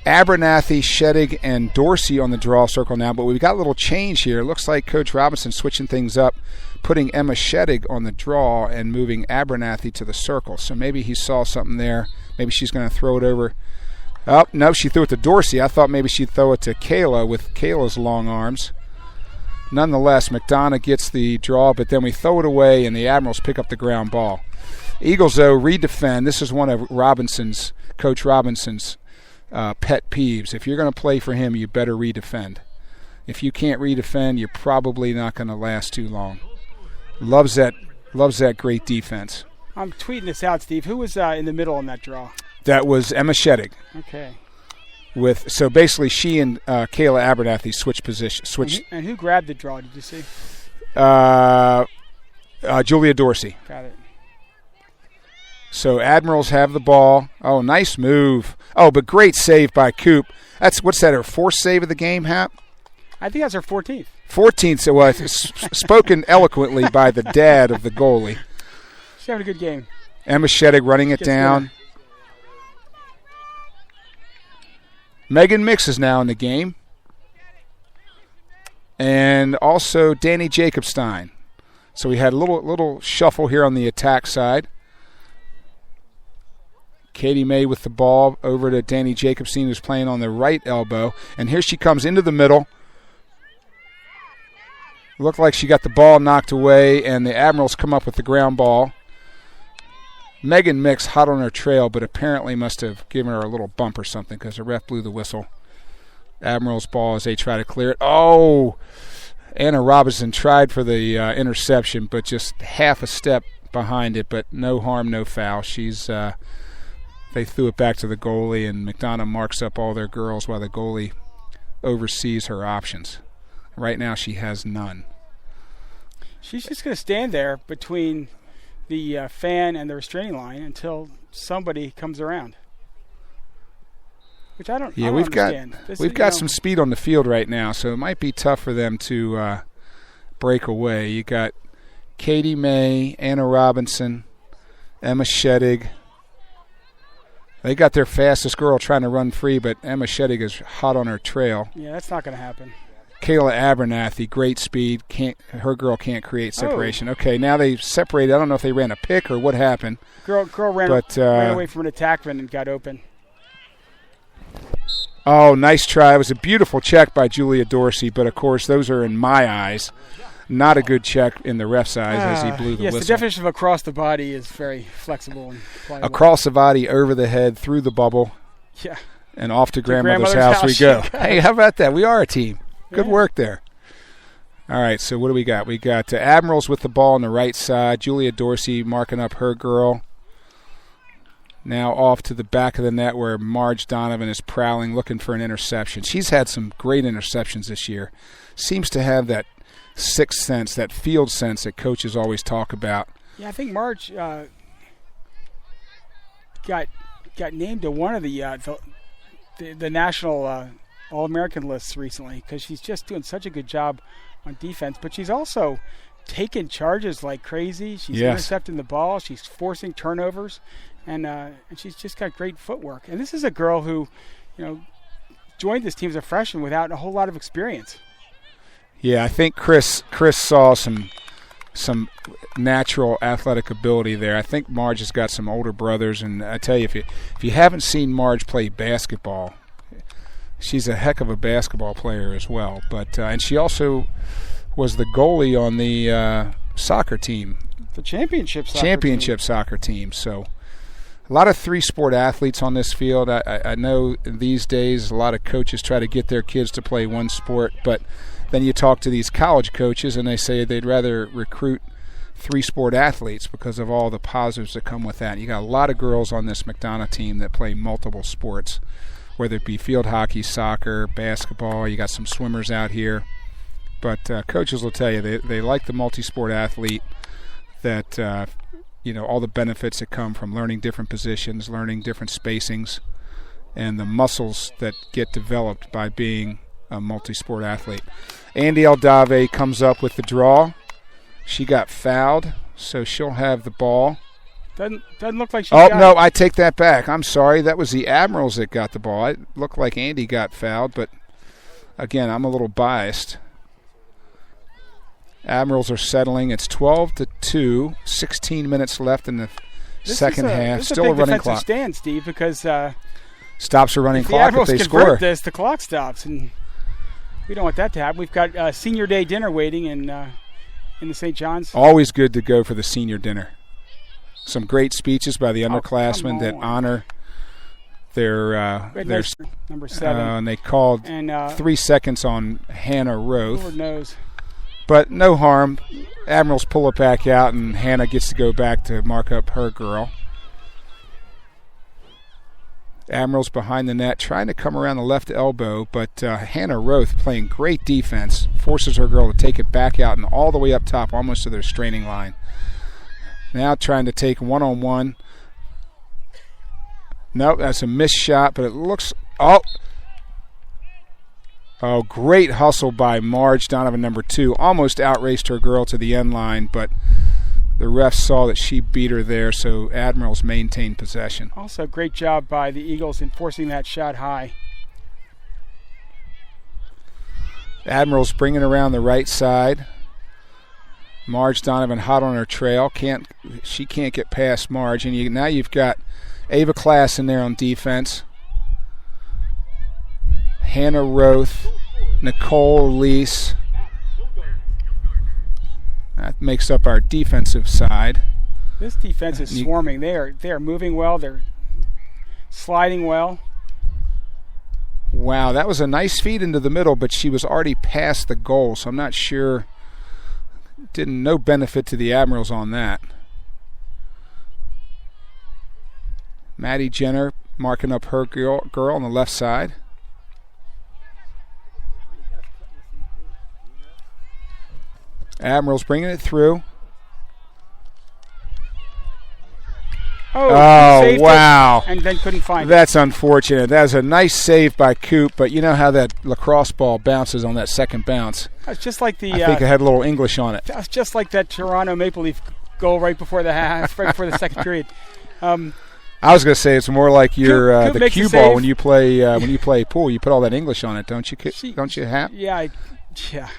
Abernathy, Sheddig, and Dorsey on the draw circle now, but we've got a little change here. It looks like Coach Robinson switching things up, putting Emma Sheddig on the draw and moving Abernathy to the circle. So maybe he saw something there. Maybe she's going to throw it over. Oh, no, she threw it to Dorsey. I thought maybe she'd throw it to Kayla with Kayla's long arms. Nonetheless, McDonough gets the draw, but then we throw it away, and the Admirals pick up the ground ball. Eagles, though, redefend. This is one of Coach Robinson's pet peeves. If you're going to play for him, you better redefend. If you can't redefend, you're probably not going to last too long. Loves that great defense. I'm tweeting this out, Steve. Who was in the middle on that draw? That was Emma Sheddig. Okay. So basically, she and Kayla Abernathy switched position. And who grabbed the draw? Did you see? Julia Dorsey. Got it. So Admirals have the ball. Oh, nice move. Oh, but great save by Coop. What's that? Her fourth save of the game, Hap? I think that's her 14th. 14th. So spoken eloquently by the dad of the goalie. She's having a good game. Emma Sheddig running it down. Megan Mix is now in the game. And also Danny Jacobstein. So we had a little shuffle here on the attack side. Katie May with the ball over to Danny Jacobstein, who's playing on the right elbow. And here she comes into the middle. Looked like she got the ball knocked away, and the Admirals come up with the ground ball. Megan Mix hot on her trail, but apparently must have given her a little bump or something because the ref blew the whistle. Admiral's ball as they try to clear it. Oh, Anna Robinson tried for the interception, but just half a step behind it, but no harm, no foul. They threw it back to the goalie, and McDonough marks up all their girls while the goalie oversees her options. Right now she has none. She's just going to stand there between the fan and the restraining line until somebody comes around. Which I don't understand. We've got some speed on the field right now, so it might be tough for them to break away. You got Katie May, Anna Robinson, Emma Shedig. They got their fastest girl trying to run free, but Emma Shedig is hot on her trail. Yeah, that's not going to happen. Kayla Abernathy, great speed. Her girl can't create separation. Okay, now they separated. I don't know if they ran a pick or what happened. Girl ran away from an attackman and got open. Oh, nice try. It was a beautiful check by Julia Dorsey, but, of course, those are, in my eyes, not a good check in the ref's eyes as he blew the whistle. Yes, the definition of across the body is very flexible and pliable. Across the body, over the head, through the bubble, yeah, and off to grandmother's house we go. Hey, how about that? We are a team. Good work there. All right, so what do we got? We got Admirals with the ball on the right side. Julia Dorsey marking up her girl. Now off to the back of the net where Marge Donovan is prowling, looking for an interception. She's had some great interceptions this year. Seems to have that sixth sense, that field sense that coaches always talk about. Yeah, I think Marge got named to one of the national All-American lists recently because she's just doing such a good job on defense. But she's also taking charges like crazy. She's intercepting the ball. She's forcing turnovers. And she's just got great footwork. And this is a girl who, joined this team as a freshman without a whole lot of experience. Yeah, I think Chris saw some natural athletic ability there. I think Marge has got some older brothers, and I tell you, if you haven't seen Marge play basketball, she's a heck of a basketball player as well. But and she also was the goalie on the soccer team, the championship soccer team. So. A lot of three-sport athletes on this field. I know these days a lot of coaches try to get their kids to play one sport, but then you talk to these college coaches and they say they'd rather recruit three-sport athletes because of all the positives that come with that. You got a lot of girls on this McDonough team that play multiple sports, whether it be field hockey, soccer, basketball. You got some swimmers out here. But coaches will tell you they like the multi-sport athlete that all the benefits that come from learning different positions, learning different spacings, and the muscles that get developed by being a multi-sport athlete. Andy Aldave comes up with the draw. She got fouled, so she'll have the ball. Doesn't look like she got it. Oh, no, I take that back. I'm sorry. That was the Admirals that got the ball. It looked like Andy got fouled, but, again, I'm a little biased. Admirals are settling. It's 12-2, 16 minutes left in the second half. Still a running clock. Stand, Steve, because stops a running clock if they score. If the Admirals convert this, the clock stops, and we don't want that to happen. We've got senior day dinner waiting in the St. John's. Always good to go for the senior dinner. Some great speeches by the underclassmen that honor their number 7. And they called 3 seconds on Hannah Roth. Lord knows. But no harm. Admirals pull it back out, and Hannah gets to go back to mark up her girl. Admirals behind the net, trying to come around the left elbow, but Hannah Roth playing great defense, forces her girl to take it back out and all the way up top, almost to their straining line. Now trying to take one-on-one. Nope, that's a missed shot, but it looks... Oh, great hustle by Marge Donovan, number 2. Almost outraced her girl to the end line, but the refs saw that she beat her there, so Admirals maintained possession. Also, great job by the Eagles in forcing that shot high. Admirals bringing around the right side. Marge Donovan hot on her trail. She can't get past Marge, and now you've got Ava Class in there on defense. Hannah Roth, Nicole Lease. That makes up our defensive side. This defense is swarming. They are moving well. They're sliding well. Wow, that was a nice feed into the middle, but she was already past the goal, so I'm not sure. No benefit to the Admirals on that. Maddie Jenner marking up her girl on the left side. Admirals bringing it through. Oh, wow. And then couldn't find it. That's unfortunate. That was a nice save by Coop, but you know how that lacrosse ball bounces on that second bounce. That's just like the. I think it had a little English on it. That's just like that Toronto Maple Leaf goal right before the half, right before the second period. I was going to say it's more like your Coop the cue ball when you play pool. You put all that English on it, don't you? Don't you, Hap? Yeah, yeah.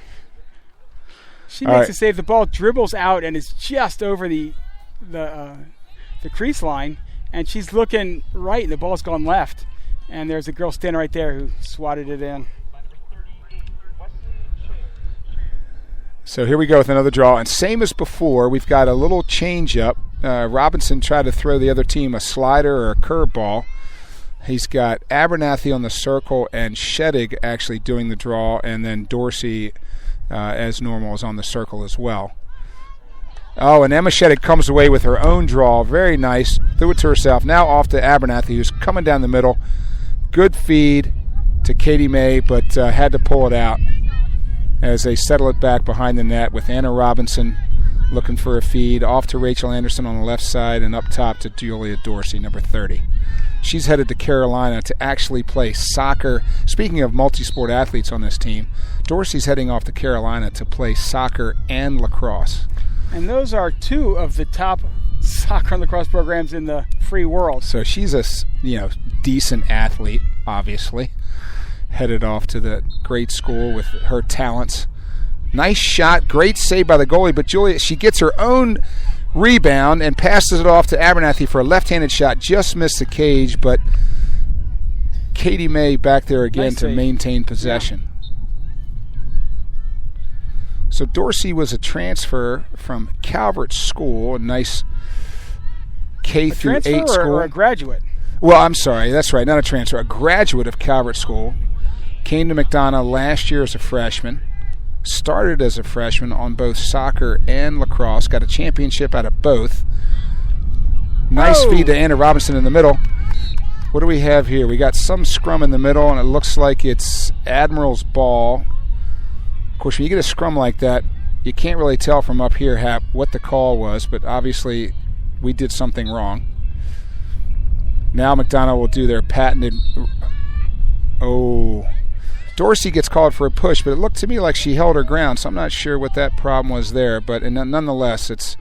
She makes a save. The ball dribbles out and is just over the crease line, and she's looking right, and the ball's gone left. And there's a girl standing right there who swatted it in. So here we go with another draw, and same as before, we've got a little change up. Robinson tried to throw the other team a slider or a curveball. He's got Abernathy on the circle and Shedig actually doing the draw, and then Dorsey, as normal, is on the circle as well. Oh, and Emma Shedig comes away with her own draw. Very nice. Threw it to herself. Now off to Abernathy, who's coming down the middle. Good feed to Katie May, but had to pull it out as they settle it back behind the net with Anna Robinson looking for a feed. Off to Rachel Anderson on the left side and up top to Julia Dorsey, number 30. She's headed to Carolina to actually play soccer. Speaking of multi-sport athletes on this team, Dorsey's heading off to Carolina to play soccer and lacrosse. And those are two of the top soccer and lacrosse programs in the free world. So she's a decent athlete, obviously. Headed off to the great school with her talents. Nice shot, great save by the goalie, but Julia, she gets her own rebound and passes it off to Abernathy for a left-handed shot. Just missed the cage, but Katie May back there again nice to save. Maintain possession. Yeah. So Dorsey was a transfer from Calvert School, a nice K through 8 school. Or a graduate? Well, I'm sorry, that's right, not a transfer, a graduate of Calvert School. Came to McDonough last year as a freshman. Started as a freshman on both soccer and lacrosse. Got a championship out of both. Nice feed to Anna Robinson in the middle. What do we have here? We got some scrum in the middle, and it looks like it's Admiral's ball. Of course, when you get a scrum like that, you can't really tell from up here, Hap, what the call was, but obviously we did something wrong. Now McDonough will do their patented... Dorsey gets called for a push, but it looked to me like she held her ground, so I'm not sure what that problem was there. But nonetheless, it's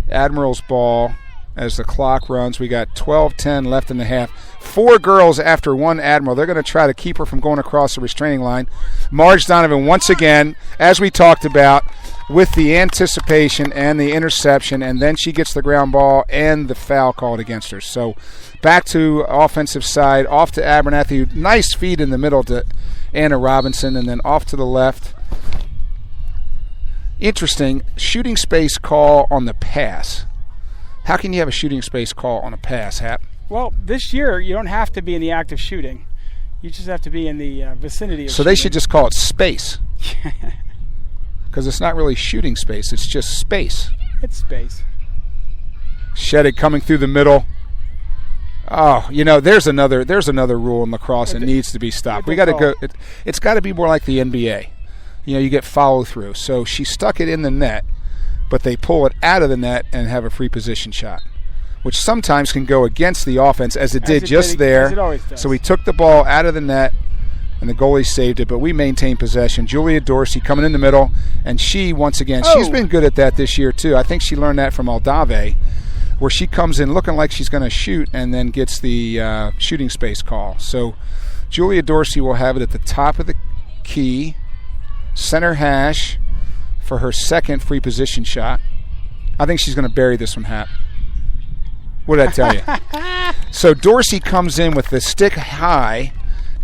Admiral's ball as the clock runs. We got 12:10 left in the half. 4 girls after 1 Admiral. They're going to try to keep her from going across the restraining line. Marge Donovan, once again, as we talked about, with the anticipation and the interception, and then she gets the ground ball and the foul called against her. So back to offensive side, off to Abernathy. Nice feed in the middle to Anna Robinson, and then off to the left. Interesting, shooting space call on the pass. How can you have a shooting space call on a pass, Hap? Well, this year you don't have to be in the act of shooting. You just have to be in the vicinity of So shooting. they should just call it space. Because it's not really shooting space, it's just space. It's space. Shedig coming through the middle. Oh, there's another rule in lacrosse that needs to be stopped. We got to go. It's got to be more like the NBA. You get follow through. So she stuck it in the net, but they pull it out of the net and have a free position shot, which sometimes can go against the offense, as it did there. As it always does. So we took the ball out of the net, and the goalie saved it, but we maintained possession. Julia Dorsey coming in the middle, and she, once again, she's been good at that this year too. I think she learned that from Aldave, where she comes in looking like she's going to shoot and then gets the shooting space call. So Julia Dorsey will have it at the top of the key, center hash for her second free position shot. I think she's going to bury this one, Hap. What did I tell you? So Dorsey comes in with the stick high,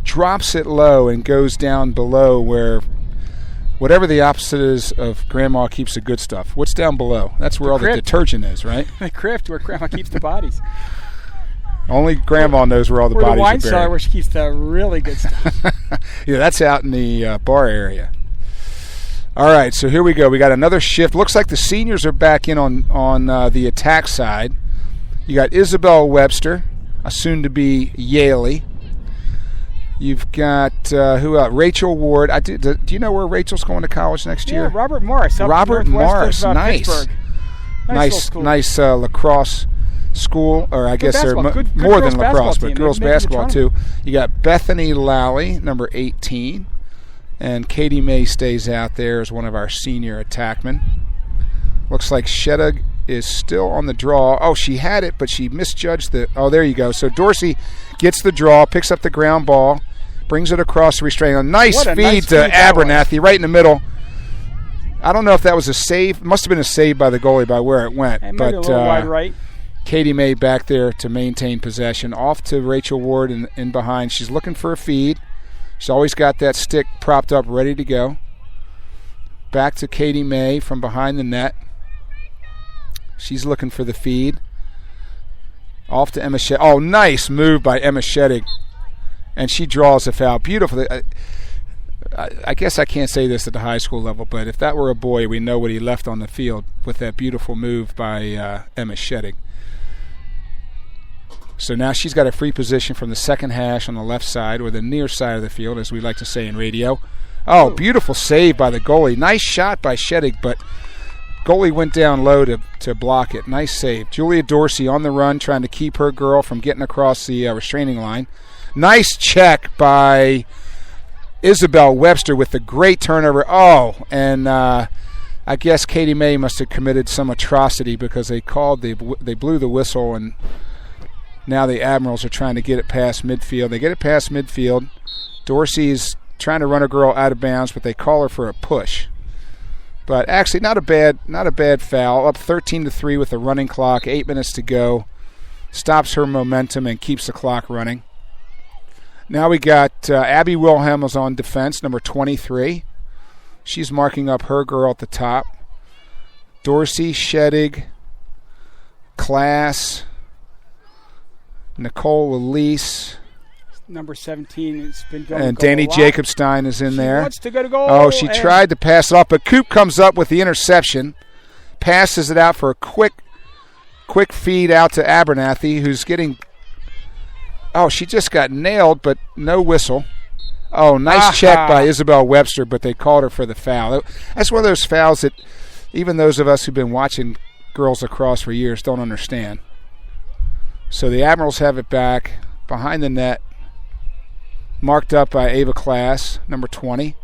drops it low, and goes down below where whatever the opposite is of Grandma keeps the good stuff. What's down below? That's where all the detergent is, right? The crypt where Grandma keeps the bodies. Only Grandma knows where all the bodies are buried. Or the wine cellar where she keeps the really good stuff. Yeah, that's out in the bar area. All right, so here we go. We got another shift. Looks like the seniors are back in on the attack side. You got Isabel Webster, a soon-to-be Yaley. You've got who else? Rachel Ward. Do you know where Rachel's going to college next year? Yeah, Robert Morris. Robert Morris, nice. Pittsburgh. Nice lacrosse school, or I guess they're good more than girls lacrosse, but team. girls basketball too. You got Bethany Lally, number 18, and Katie May stays out there as one of our senior attackmen. Looks like Sheddig is still on the draw. Oh, she had it, but she misjudged the... Oh, there you go. So Dorsey gets the draw, picks up the ground ball, brings it across the restraining line. Nice feed to Abernathy right in the middle. I don't know if that was a save. Must have been a save by the goalie by where it went. But a little wide right. Katie May back there to maintain possession. Off to Rachel Ward in behind. She's looking for a feed. She's always got that stick propped up ready to go. Back to Katie May from behind the net. She's looking for the feed. Off to Emma Sheddig. Oh, nice move by Emma Sheddig. And she draws a foul. Beautifully. I guess I can't say this at the high school level, but if that were a boy, we know what he left on the field with that beautiful move by Emma Sheddig. So now she's got a free position from the second hash on the left side, or the near side of the field, as we like to say in radio. Oh, beautiful save by the goalie. Nice shot by Sheddig, but goalie went down low to block it. Nice save. Julia Dorsey on the run, trying to keep her girl from getting across the restraining line. Nice check by Isabel Webster with the great turnover. Oh, and I guess Katie May must have committed some atrocity because they blew the whistle, and now the Admirals are trying to get it past midfield. They get it past midfield. Dorsey's trying to run a girl out of bounds, but they call her for a push. But actually, not a bad foul. Up 13-3 with the running clock. 8 minutes to go. Stops her momentum and keeps the clock running. Now we got Abby Wilhelm is on defense, number 23. She's marking up her girl at the top. Dorsey, Sheddig, Class, Nicole Elise. Number 17 has been going and to goal Danny Jacobstein is in there. She wants to go to goal. Oh, she tried to pass it off, but Coop comes up with the interception, passes it out for a quick feed out to Abernathy, who's getting... Oh, she just got nailed, but no whistle. Oh, nice check by Isabel Webster, but they called her for the foul. That's one of those fouls that even those of us who've been watching girls lacrosse for years don't understand. So the Admirals have it back behind the net, marked up by Ava Class, number 20.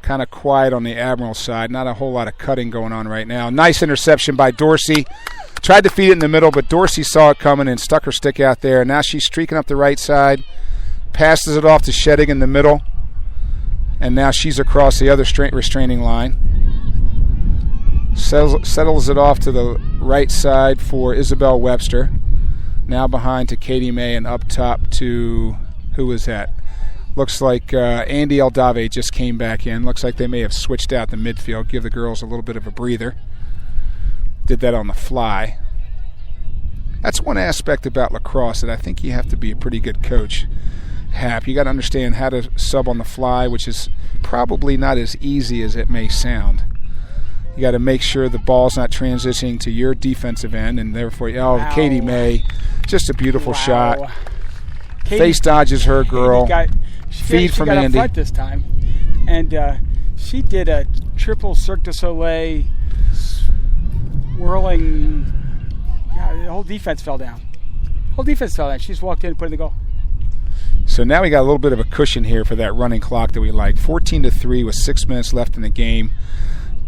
Kind of quiet on the Admiral side. Not a whole lot of cutting going on right now. Nice interception by Dorsey. Tried to feed it in the middle, but Dorsey saw it coming and stuck her stick out there. Now she's streaking up the right side. Passes it off to Sheddig in the middle. And now she's across the other restraining line. Settles it off to the right side for Isabel Webster. Now behind to Katie May and up top to, who was that? Looks like Andy Eldave just came back in. Looks like they may have switched out the midfield, give the girls a little bit of a breather. Did that on the fly. That's one aspect about lacrosse that I think you have to be a pretty good coach. Hap, you got to understand how to sub on the fly, which is probably not as easy as it may sound. You got to make sure the ball's not transitioning to your defensive end, and therefore, wow. Katie May, just a beautiful shot. Face dodges her girl. Feed from Andy. She got up front this time, and she did a triple Cirque du Soleil whirling. The whole defense fell down. She just walked in and put in the goal. So now we got a little bit of a cushion here for that running clock that we like. 14-3 with 6 minutes left in the game.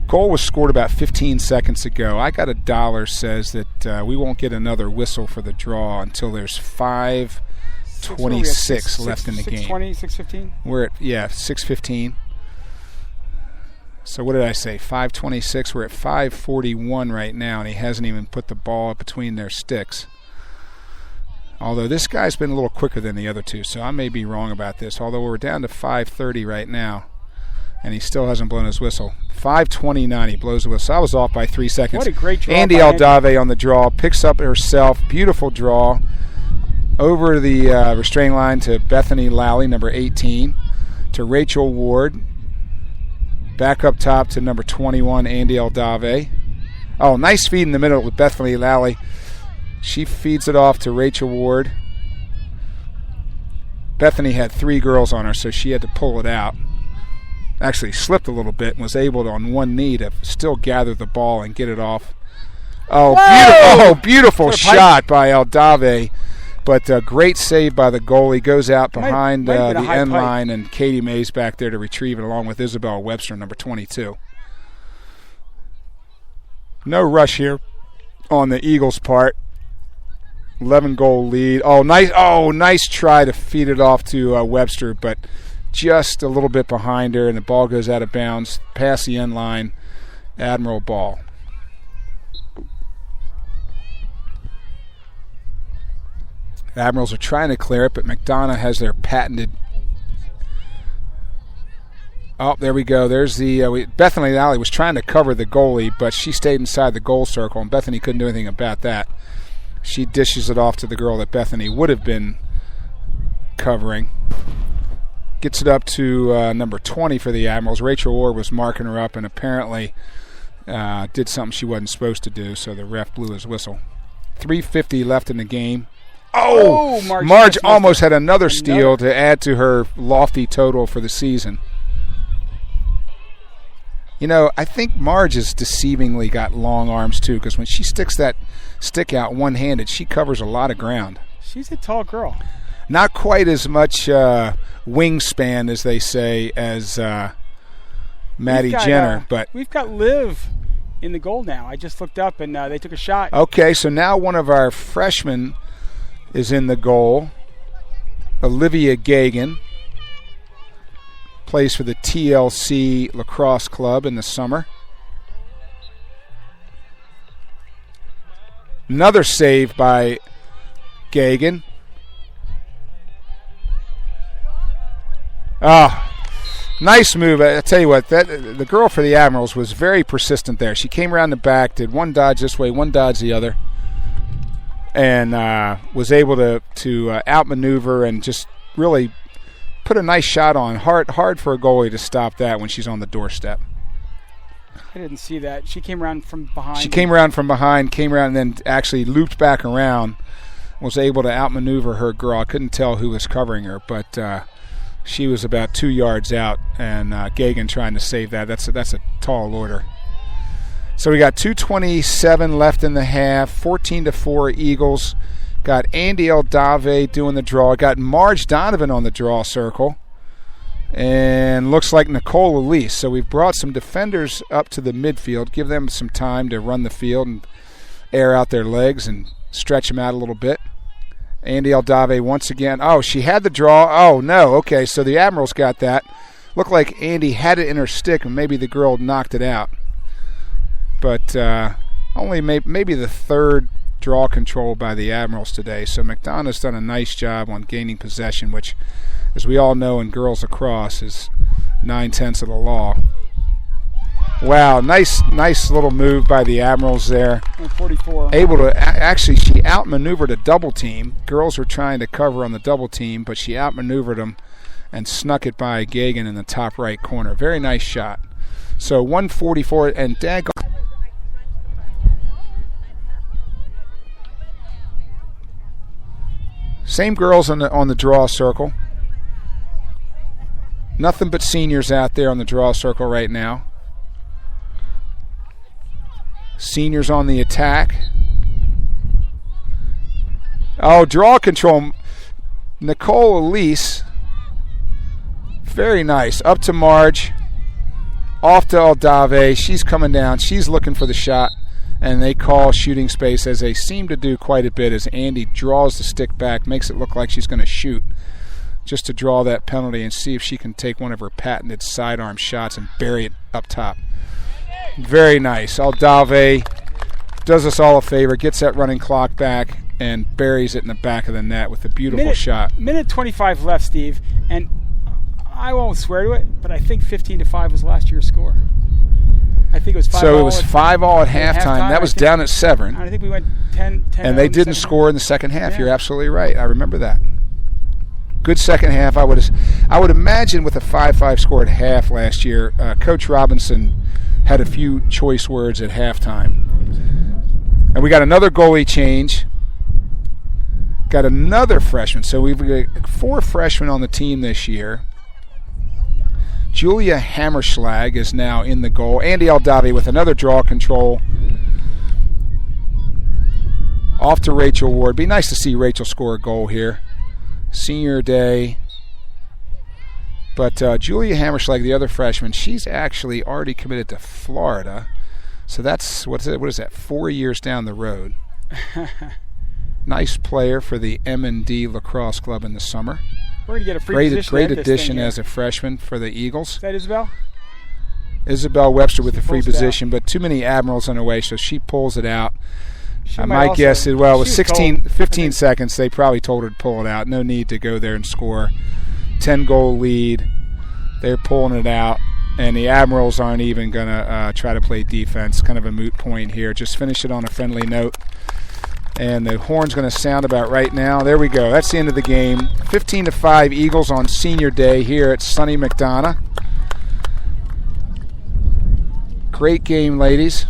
Goal was scored about 15 seconds ago. I got $1 says that we won't get another whistle for the draw until there's 5:26 left in the game. 6:20, 6:15? We're at 6:15. So what did I say? 5:26. We're at 5:41 right now, and he hasn't even put the ball between their sticks. Although this guy's been a little quicker than the other two, so I may be wrong about this. Although we're down to 5:30 right now, and he still hasn't blown his whistle. 5:29, he blows the whistle. I was off by 3 seconds. What a great draw. Andy Aldave on the draw, picks up herself. Beautiful draw. Over the restraining line to Bethany Lally, number 18, to Rachel Ward. Back up top to number 21, Andy Aldave. Oh, nice feed in the middle with Bethany Lally. She feeds it off to Rachel Ward. Bethany had 3 girls on her, so she had to pull it out. Actually slipped a little bit and was able to, on one knee, to still gather the ball and get it off. Oh, beautiful shot by Aldave. But a great save by the goalie. Goes out behind the end line, and Katie Mays back there to retrieve it along with Isabel Webster, number 22. No rush here on the Eagles' part. 11-goal lead. Nice try to feed it off to Webster, but just a little bit behind her, and the ball goes out of bounds past the end line. Admiral ball. Admirals are trying to clear it, but McDonough has their patented. Oh, there we go. There's the Bethany Lally was trying to cover the goalie, but she stayed inside the goal circle, and Bethany couldn't do anything about that. She dishes it off to the girl that Bethany would have been covering. Gets it up to number 20 for the Admirals. Rachel Ward was marking her up and apparently did something she wasn't supposed to do, so the ref blew his whistle. 3:50 left in the game. Marge almost had another steal to add to her lofty total for the season. You know, I think Marge has deceivingly got long arms too, because when she sticks that stick out one-handed, she covers a lot of ground. She's a tall girl. Not quite as much wingspan, as they say, as Maddie Jenner. But we've got Liv in the goal now. I just looked up, and they took a shot. Okay, so now one of our freshmen is in the goal. Olivia Gagan plays for the TLC Lacrosse Club in the summer. Another save by Gagan. Nice move. I tell you what, the girl for the Admirals was very persistent there. She came around the back, did one dodge this way, one dodge the other, and was able to outmaneuver and just really put a nice shot on. Hard for a goalie to stop that when she's on the doorstep. I didn't see that. She came around from behind. Came around and then actually looped back around, was able to outmaneuver her girl. I couldn't tell who was covering her, but she was about 2 yards out, and Gagan trying to save that. That's a tall order. So we got 2:27 left in the half, 14-4 Eagles. Got Andy Aldave doing the draw. Got Marge Donovan on the draw circle. And looks like Nicole Elise. So we've brought some defenders up to the midfield, give them some time to run the field and air out their legs and stretch them out a little bit. Andy Aldave once again. Oh, she had the draw. Oh, no. Okay, so the Admirals got that. Looked like Andy had it in her stick, and maybe the girl knocked it out. But only maybe the third draw control by the Admirals today. So McDonough's done a nice job on gaining possession, which, as we all know in girls lacrosse, is 9/10 of the law. Wow, nice little move by the Admirals there. 44. Able to actually, she outmaneuvered a double team. Girls were trying to cover on the double team, but she outmaneuvered them and snuck it by Gagan in the top right corner. Very nice shot. So 144 and daggone. Same girls on the draw circle. Nothing but seniors out there on the draw circle right now. Seniors on the attack. Oh, draw control. Nicole Elise. Very nice. Up to Marge. Off to Aldave. She's coming down. She's looking for the shot. And they call shooting space, as they seem to do quite a bit, as Andy draws the stick back, makes it look like she's going to shoot, just to draw that penalty and see if she can take one of her patented sidearm shots and bury it up top. Very nice. Aldave does us all a favor, gets that running clock back, and buries it in the back of the net with a beautiful shot. Minute 25 left, Steve, and I won't swear to it, but I think 15-5 was last year's score. I think it was 5-all. So it was 5-all at halftime. That was down at Severn. I think we went 10 and they didn't score in the second half. Yeah. You're absolutely right. I remember that. Good second half. I would imagine with a 5-5 score at half last year, Coach Robinson had a few choice words at halftime. And we got another goalie change. Got another freshman. So we've got 4 freshmen on the team this year. Julia Hammerschlag is now in the goal. Andy Aldave with another draw control. Off to Rachel Ward. Be nice to see Rachel score a goal here. Senior day. But Julia Hammerschlag, the other freshman, she's actually already committed to Florida. So that's, what is that, 4 years down the road. Nice player for the M&D Lacrosse Club in the summer. We're going to get a free position. Great addition as a freshman for the Eagles. Is that Isabel? Isabel Webster with the free position, but too many Admirals in her way, so she pulls it out. My guess is, well, with 15 seconds, they probably told her to pull it out. No need to go there and score. 10-goal lead. They're pulling it out, and the Admirals aren't even going to try to play defense. Kind of a moot point here. Just finish it on a friendly note. And the horn's going to sound about right now. There we go. That's the end of the game. 15-5 Eagles on senior day here at Sunny McDonough. Great game, ladies.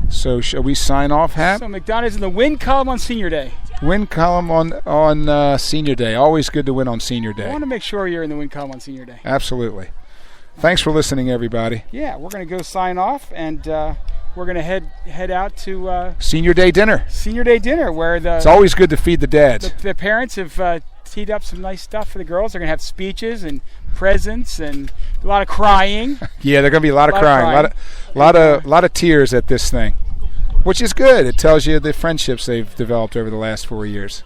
So shall we sign off, Hap? So McDonough's in the win column on senior day. Win column on senior day. Always good to win on senior day. I want to make sure you're in the win column on senior day. Absolutely. Thanks for listening, everybody. Yeah, we're going to go sign off, and we're going to head out to senior day dinner. Senior day dinner, where it's always good to feed the dads. The parents have teed up some nice stuff for the girls. They're going to have speeches and presents and a lot of crying. Yeah, there's going to be a lot of crying. A lot of tears at this thing, which is good. It tells you the friendships they've developed over the last 4 years.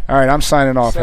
All right, I'm signing off.